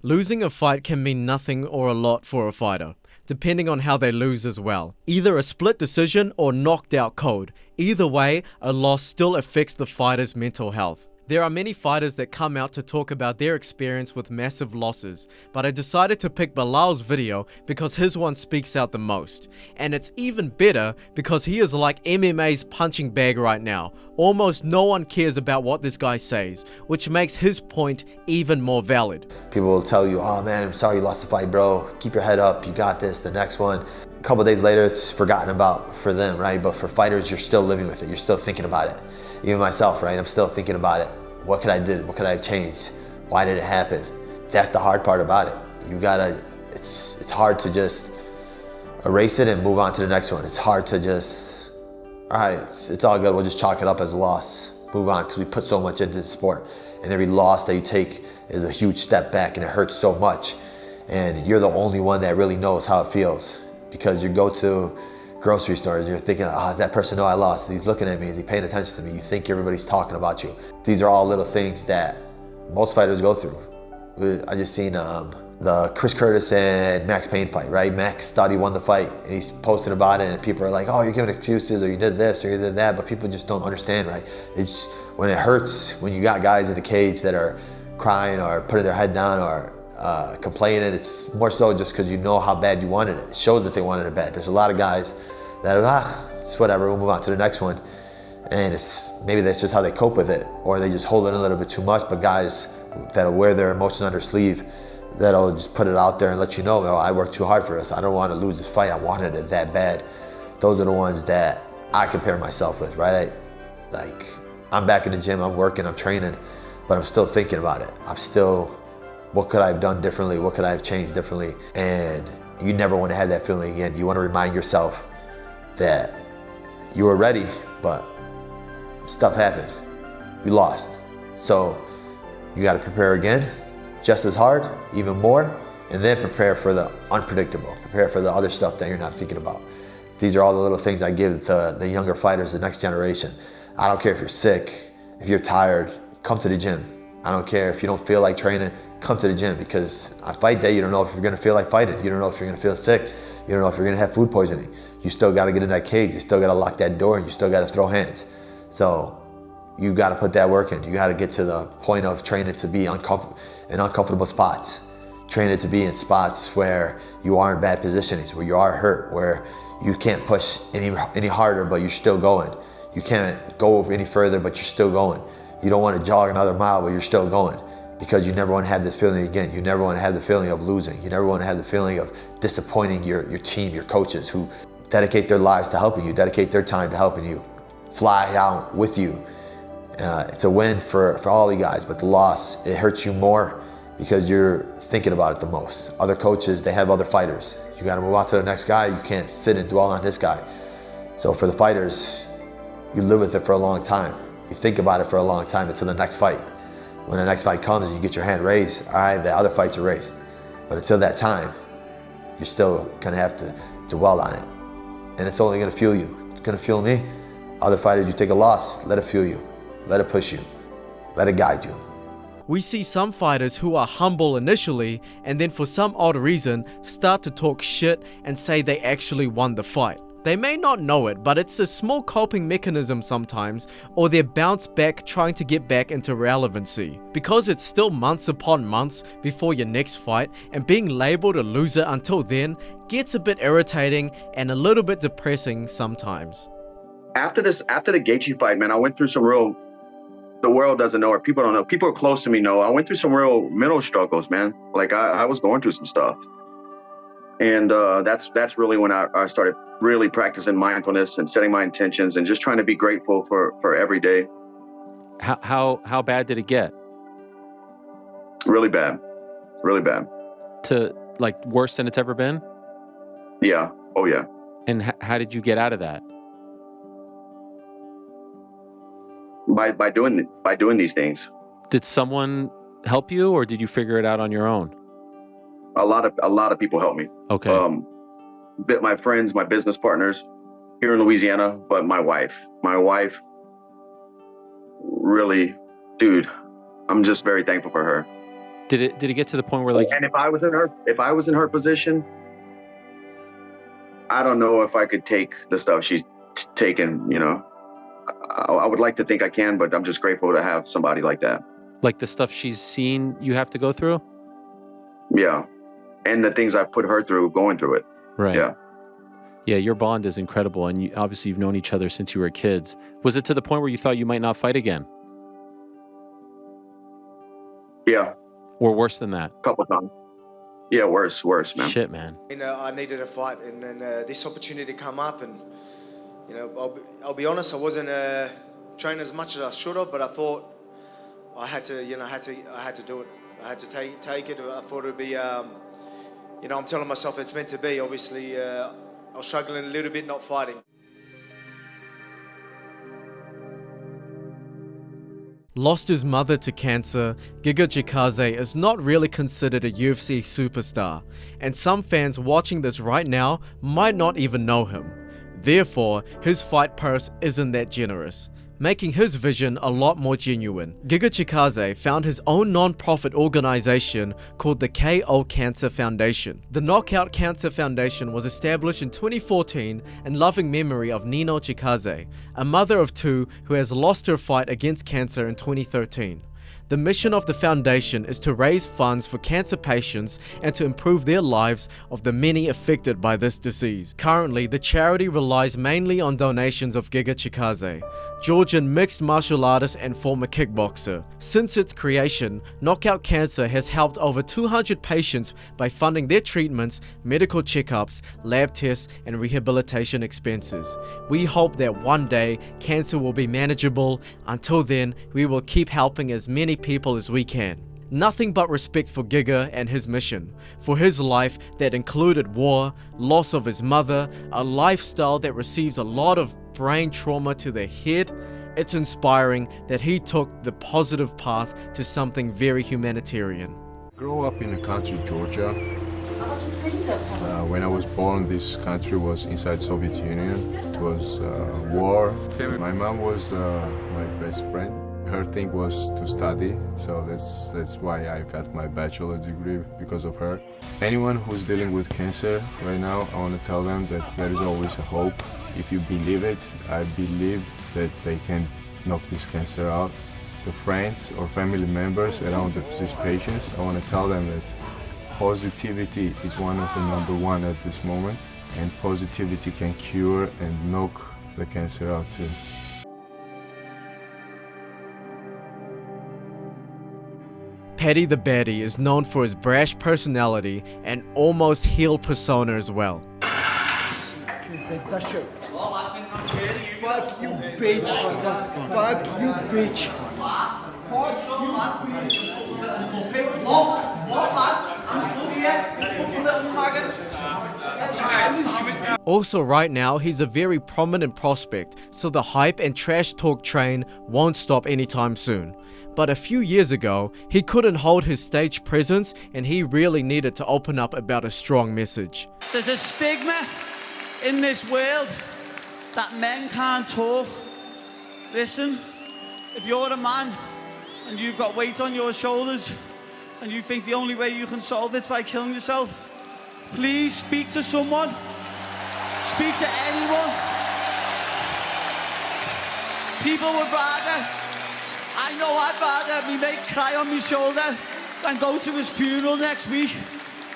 Losing a fight can mean nothing or a lot for a fighter, depending on how they lose as well. Either a split decision or knocked out cold. Either way, a loss still affects the fighter's mental health. There are many fighters that come out to talk about their experience with massive losses, but I decided to pick Bilal's video because his one speaks out the most. And it's even better because he is like MMA's punching bag right now. Almost no one cares about what this guy says, which makes his point even more valid. People will tell you, oh man, I'm sorry you lost the fight, bro. Keep your head up, you got this, the next one. A couple days later, it's forgotten about for them, right? But for fighters, you're still living with it. You're still thinking about it. Even myself, right? I'm still thinking about it. What could I do? What could I have changed? Why did it happen? That's the hard part about it. You gotta, it's hard to just erase it and move on to the next one. It's hard to just, all right, it's all good. We'll just chalk it up as a loss. Move on, because we put so much into the sport. And every loss that you take is a huge step back, and it hurts so much. And you're the only one that really knows how it feels, because you go to grocery stores, you're thinking, oh, does that person know I lost? He's looking at me, is he paying attention to me? You think everybody's talking about you. These are all little things that most fighters go through. I just seen the Chris Curtis and Max Payne fight, right? Max thought he won the fight, and he's posting about it, and people are like, oh, you're giving excuses, or you did this, or you did that, but people just don't understand, right? It's when it hurts, when you got guys in the cage that are crying or putting their head down or complaining, it's more so just because you know how bad you wanted it. It shows that they wanted it bad. There's a lot of guys that are, it's whatever, we'll move on to the next one. And it's maybe that's just how they cope with it, or they just hold it a little bit too much. But guys that'll wear their emotions on their sleeve, that'll just put it out there and let you know, oh, I worked too hard for this. I don't want to lose this fight. I wanted it that bad. Those are the ones that I compare myself with, right? Like, I'm back in the gym, I'm working, I'm training, but I'm still thinking about it. I'm still, what could I have done differently? What could I have changed differently? And you never want to have that feeling again. You want to remind yourself that you were ready, but stuff happened. You lost. So you got to prepare again, just as hard, even more, and then prepare for the unpredictable. Prepare for the other stuff that you're not thinking about. These are all the little things I give the younger fighters, the next generation. I don't care if you're sick, if you're tired, come to the gym. I don't care if you don't feel like training, come to the gym, because on fight day, you don't know if you're gonna feel like fighting. You don't know if you're gonna feel sick. You don't know if you're gonna have food poisoning. You still gotta get in that cage. You still gotta lock that door, and you still gotta throw hands. So you got to put that work in. You got to get to the point of training to be in uncomfortable spots. Training to be in spots where you are in bad positionings, where you are hurt, where you can't push any harder, but you're still going. You can't go any further, but you're still going. You don't want to jog another mile, but you're still going, because you never want to have this feeling again. You never want to have the feeling of losing. You never want to have the feeling of disappointing your team, your coaches, who dedicate their lives to helping you, dedicate their time to helping you, fly out with you. It's a win for all you guys, but the loss, it hurts you more because you're thinking about it the most. Other coaches, they have other fighters. You got to move on to the next guy. You can't sit and dwell on this guy. So for the fighters, you live with it for a long time. You think about it for a long time until the next fight. When the next fight comes and you get your hand raised, all right, the other fights are raised. But until that time, you're still gonna have to dwell on it. And it's only gonna fuel you. It's gonna fuel me. Other fighters, you take a loss, let it fuel you. Let it push you. Let it guide you. We see some fighters who are humble initially and then for some odd reason start to talk shit and say they actually won the fight. They may not know it, but it's a small coping mechanism sometimes, or they bounce back trying to get back into relevancy. Because it's still months upon months before your next fight, and being labeled a loser until then gets a bit irritating and a little bit depressing sometimes. After the Gaethje fight, man, I went through some real, the world doesn't know, or people don't know, people close to me know, I went through some real mental struggles, man. Like I was going through some stuff. And that's really when I started really practicing mindfulness and setting my intentions and just trying to be grateful for every day. How bad did it get? Really bad. Really bad. To like worse than it's ever been? Yeah. Oh yeah. And how did you get out of that? By doing these things. Did someone help you, or did you figure it out on your own? A lot of people helped me. Okay. My friends, my business partners here in Louisiana, but my wife really, dude, I'm just very thankful for her. Did it get to the point where like, and if I was in her position, I don't know if I could take the stuff she's taken, you know. I would like to think I can, but I'm just grateful to have somebody like that. Like the stuff she's seen you have to go through? Yeah. And the things I've put her through, going through it. Right. Yeah. Yeah, your bond is incredible, and obviously you've known each other since you were kids. Was it to the point where you thought you might not fight again? Yeah. Or worse than that? A couple times. Yeah, worse, man. Shit, man. You know, I needed a fight, and then this opportunity come up, and you know, I'll be honest, I wasn't training as much as I should have, but I thought I had to, you know, I had to do it. I had to take it. I thought it would be. You know, I'm telling myself it's meant to be. Obviously, I was struggling a little bit not fighting. Lost his mother to cancer, Giga Chikadze is not really considered a UFC superstar, and some fans watching this right now might not even know him. Therefore, his fight purse isn't that generous, making his vision a lot more genuine. Giga Chikadze found his own non-profit organization called the KO Cancer Foundation. The Knockout Cancer Foundation was established in 2014 in loving memory of Nino Chikadze, a mother of two who has lost her fight against cancer in 2013. The mission of the foundation is to raise funds for cancer patients and to improve their lives of the many affected by this disease. Currently, the charity relies mainly on donations of Giga Chikadze, Georgian mixed martial artist and former kickboxer. Since its creation, Knockout Cancer has helped over 200 patients by funding their treatments, medical checkups, lab tests, and rehabilitation expenses. We hope that one day cancer will be manageable. Until then, we will keep helping as many people as we can. Nothing but respect for Giga and his mission, for his life that included war, loss of his mother, a lifestyle that receives a lot of brain trauma to the head. It's inspiring that he took the positive path to something very humanitarian. Grew up in the country Georgia. When I was born, this country was inside Soviet Union. It was war. My mom was my best friend. Her thing was to study, so that's why I got my bachelor degree, because of her. Anyone who's dealing with cancer right now, I want to tell them that there is always a hope. If you believe it, I believe that they can knock this cancer out. The friends or family members around these patients, I want to tell them that positivity is one of the #1 at this moment, and positivity can cure and knock the cancer out too. Paddy the Baddy is known for his brash personality and almost heel persona as well. Fuck you, bitch. Fuck you, bitch. Also right now, he's a very prominent prospect, so the hype and trash talk train won't stop anytime soon. But a few years ago, he couldn't hold his stage presence and he really needed to open up about a strong message. There's a stigma in this world that men can't talk. Listen, if you're a man and you've got weight on your shoulders and you think the only way you can solve it's by killing yourself, please speak to someone. Speak to anyone. People would rather, I know I'd rather me mate cry on my shoulder than go to his funeral next week.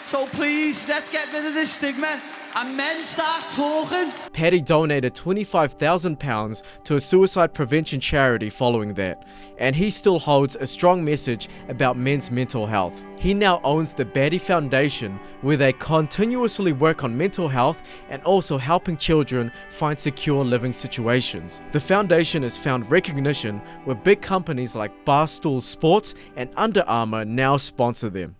So please, let's get rid of this stigma and men start talking. Paddy donated £25,000 to a suicide prevention charity following that, and he still holds a strong message about men's mental health. He now owns the Baddy Foundation, where they continuously work on mental health and also helping children find secure living situations. The foundation has found recognition with big companies like Barstool Sports and Under Armour now sponsor them.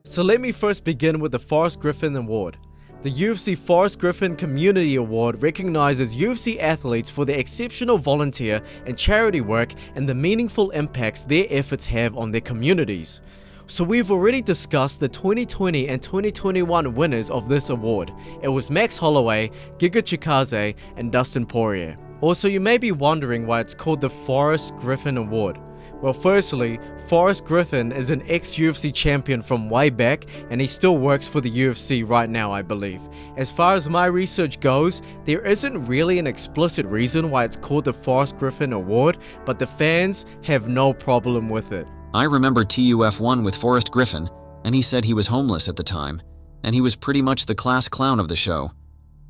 So let me first begin with the Forrest Griffin Award. The UFC Forrest Griffin Community Award recognizes UFC athletes for their exceptional volunteer and charity work and the meaningful impacts their efforts have on their communities. So we've already discussed the 2020 and 2021 winners of this award. It was Max Holloway, Giga Chikadze, and Dustin Poirier. Also, you may be wondering why it's called the Forrest Griffin Award. Well, firstly, Forrest Griffin is an ex-UFC champion from way back and he still works for the UFC right now, I believe. As far as my research goes, there isn't really an explicit reason why it's called the Forrest Griffin Award, but the fans have no problem with it. I remember TUF1 with Forrest Griffin, and he said he was homeless at the time, and he was pretty much the class clown of the show.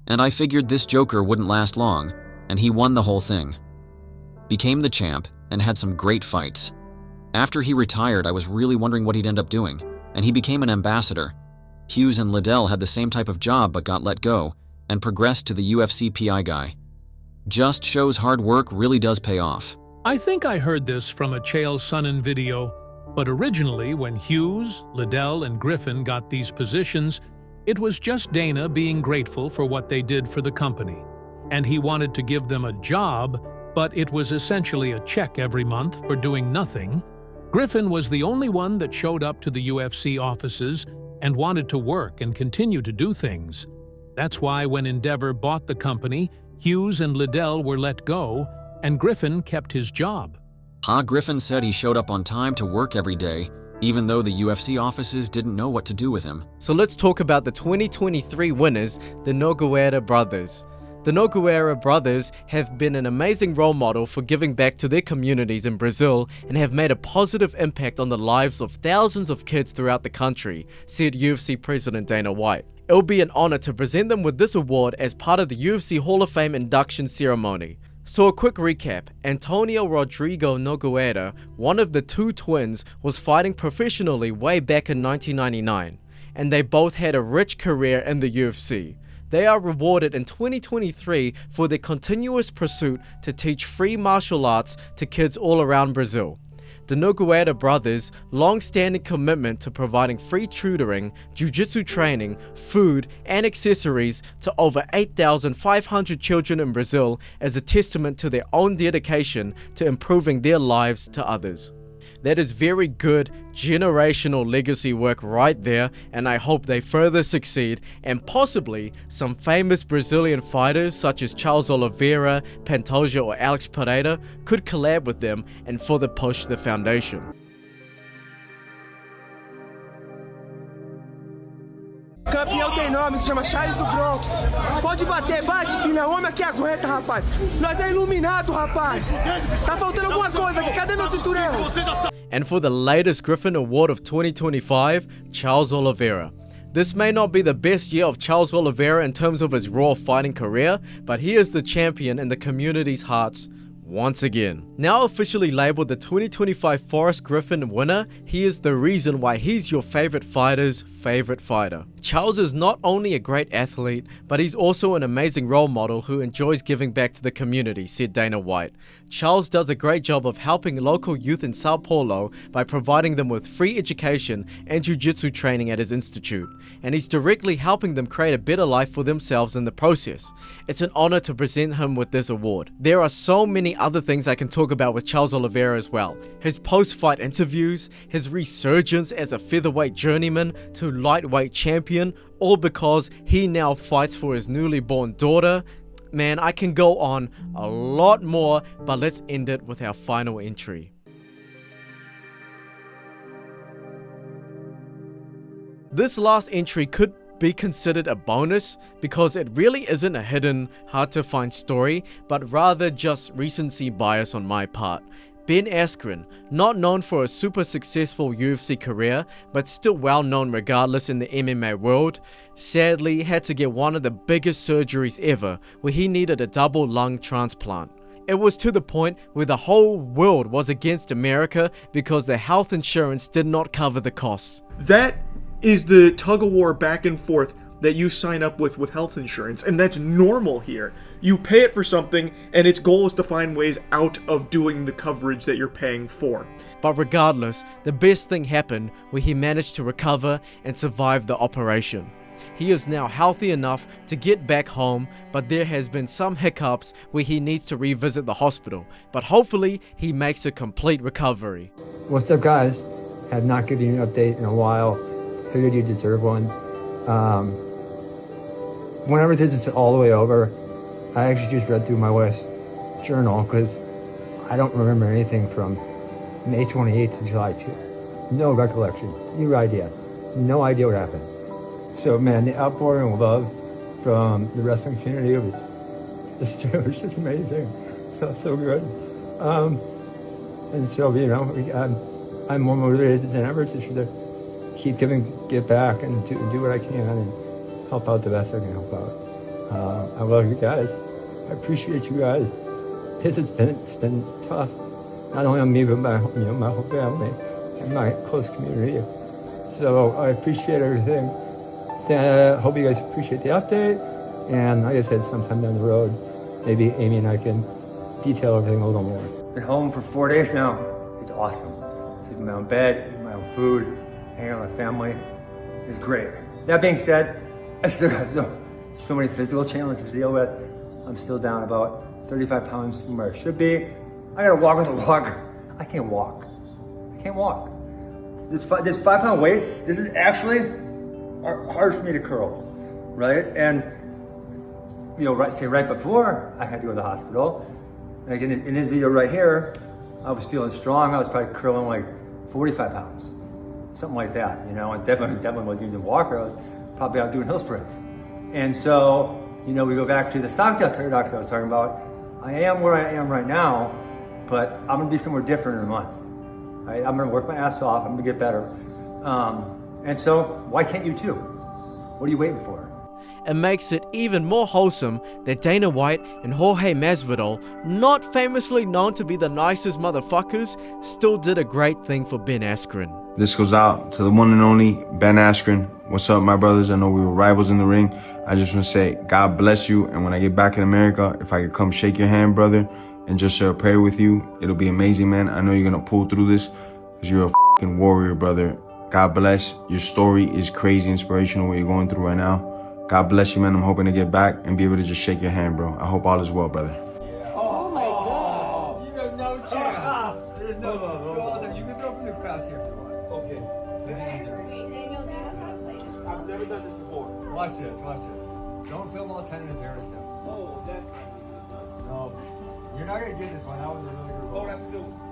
And I figured this joker wouldn't last long, and he won the whole thing. Became the champ, and had some great fights. After he retired, I was really wondering what he'd end up doing, and he became an ambassador. Hughes and Liddell had the same type of job but got let go, and progressed to the UFC PI guy. Just shows hard work really does pay off. I think I heard this from a Chael Sonnen video, but originally when Hughes, Liddell, and Griffin got these positions, it was just Dana being grateful for what they did for the company, and he wanted to give them a job, but it was essentially a check every month for doing nothing. Griffin was the only one that showed up to the UFC offices and wanted to work and continue to do things. That's why when Endeavor bought the company, Hughes and Liddell were let go, and Griffin kept his job. Griffin said he showed up on time to work every day, even though the UFC offices didn't know what to do with him. So let's talk about the 2023 winners, the Nogueira brothers. The Nogueira brothers have been an amazing role model for giving back to their communities in Brazil and have made a positive impact on the lives of thousands of kids throughout the country, said UFC President Dana White. It will be an honor to present them with this award as part of the UFC Hall of Fame induction ceremony. So a quick recap, Antonio Rodrigo Nogueira, one of the two twins, was fighting professionally way back in 1999, and they both had a rich career in the UFC. They are rewarded in 2023 for their continuous pursuit to teach free martial arts to kids all around Brazil. The Nogueira brothers' long-standing commitment to providing free tutoring, jiu-jitsu training, food, and accessories to over 8,500 children in Brazil is a testament to their own dedication to improving their lives to others. That is very good generational legacy work right there, and I hope they further succeed and possibly some famous Brazilian fighters such as Charles Oliveira, Pantoja, or Alex Pereira could collab with them and further push the foundation. Campeão tem nome. nome, se chama Charles do Bronx. Pode bater, bate, filha. Homem aqui aguenta, rapaz. Nós é iluminado, rapaz. Tá faltando alguma coisa aqui. Cadê meu cinturão? And for the latest Griffin Award of 2025, Charles Oliveira. This may not be the best year of Charles Oliveira in terms of his raw fighting career, but he is the champion in the community's hearts once again. Now officially labeled the 2025 Forrest Griffin winner, he is the reason why he's your favorite fighter's favorite fighter. Charles is not only a great athlete, but he's also an amazing role model who enjoys giving back to the community, said Dana White. Charles does a great job of helping local youth in Sao Paulo by providing them with free education and jiu-jitsu training at his institute, and he's directly helping them create a better life for themselves in the process. It's an honor to present him with this award. There are so many other things I can talk about with Charles Oliveira as well. His post-fight interviews, his resurgence as a featherweight journeyman to lightweight champion, all because he now fights for his newly born daughter. Man, I can go on a lot more, but let's end it with our final entry. This last entry could be considered a bonus because it really isn't a hidden, hard to find story, but rather just recency bias on my part. Ben Askren, not known for a super successful UFC career, but still well known regardless in the MMA world, sadly had to get one of the biggest surgeries ever, where he needed a double lung transplant. It was to the point where the whole world was against America because the health insurance did not cover the costs. That is the tug of war back and forth that you sign up with health insurance, and that's normal here. You pay it for something, and its goal is to find ways out of doing the coverage that you're paying for. But regardless, the best thing happened where he managed to recover and survive the operation. He is now healthy enough to get back home, but there has been some hiccups where he needs to revisit the hospital, but hopefully he makes a complete recovery. What's up, guys? Have not given you an update in a while. Figured you deserve one. Whenever this is all the way over, I actually just read through my wife's journal because I don't remember anything from May 28th to July 2. No recollection, zero idea. No idea what happened. So man, the outpouring of love from the wrestling community was just amazing. It felt so good. And so, you know, I'm more motivated than ever to give back and do what I can and help out the best I can help out. I love you guys. I appreciate you guys. It's been tough, not only on me but my whole family and my close community. So I appreciate everything. Hope you guys appreciate the update. And like I said, sometime down the road, maybe Amy and I can detail everything a little more. Been home for 4 days now. It's awesome. Sleep in my own bed, eat my own food, hang out with my family. It's great. That being said, I still got so many physical challenges to deal with. I'm still down about 35 pounds from where I should be. I gotta walk with a walker. I can't walk. This 5 pound weight, this is actually hard for me to curl, right? And you know, right before I had to go to the hospital, like in this video right here, I was feeling strong. I was probably curling like 45 pounds, something like that, you know, and definitely wasn't using a walker. I was probably out doing hill sprints. And so, you know, we go back to the Stockdale paradox I was talking about. I am where I am right now, but I'm gonna be somewhere different in a month, right? I'm gonna work my ass off, I'm gonna get better. And so, why can't you too? What are you waiting for? It makes it even more wholesome that Dana White and Jorge Masvidal, not famously known to be the nicest motherfuckers, still did a great thing for Ben Askren. This goes out to the one and only Ben Askren. What's up, my brothers? I know we were rivals in the ring. I just want to say, God bless you. And when I get back in America, if I could come shake your hand, brother, and just share a prayer with you, it'll be amazing, man. I know you're going to pull through this because you're a fucking warrior, brother. God bless. Your story is crazy inspirational, what you're going through right now. God bless you, man. I'm hoping to get back and be able to just shake your hand, bro. I hope all is well, brother. Oh my God! You got no chance. There's no love. You can throw from the cross here if you want. Okay. I've never done this before. Watch this. Don't film all 10 and embarrass them. Oh, that's... No. You're not going to get this one. That was a really good one. Oh, that's good.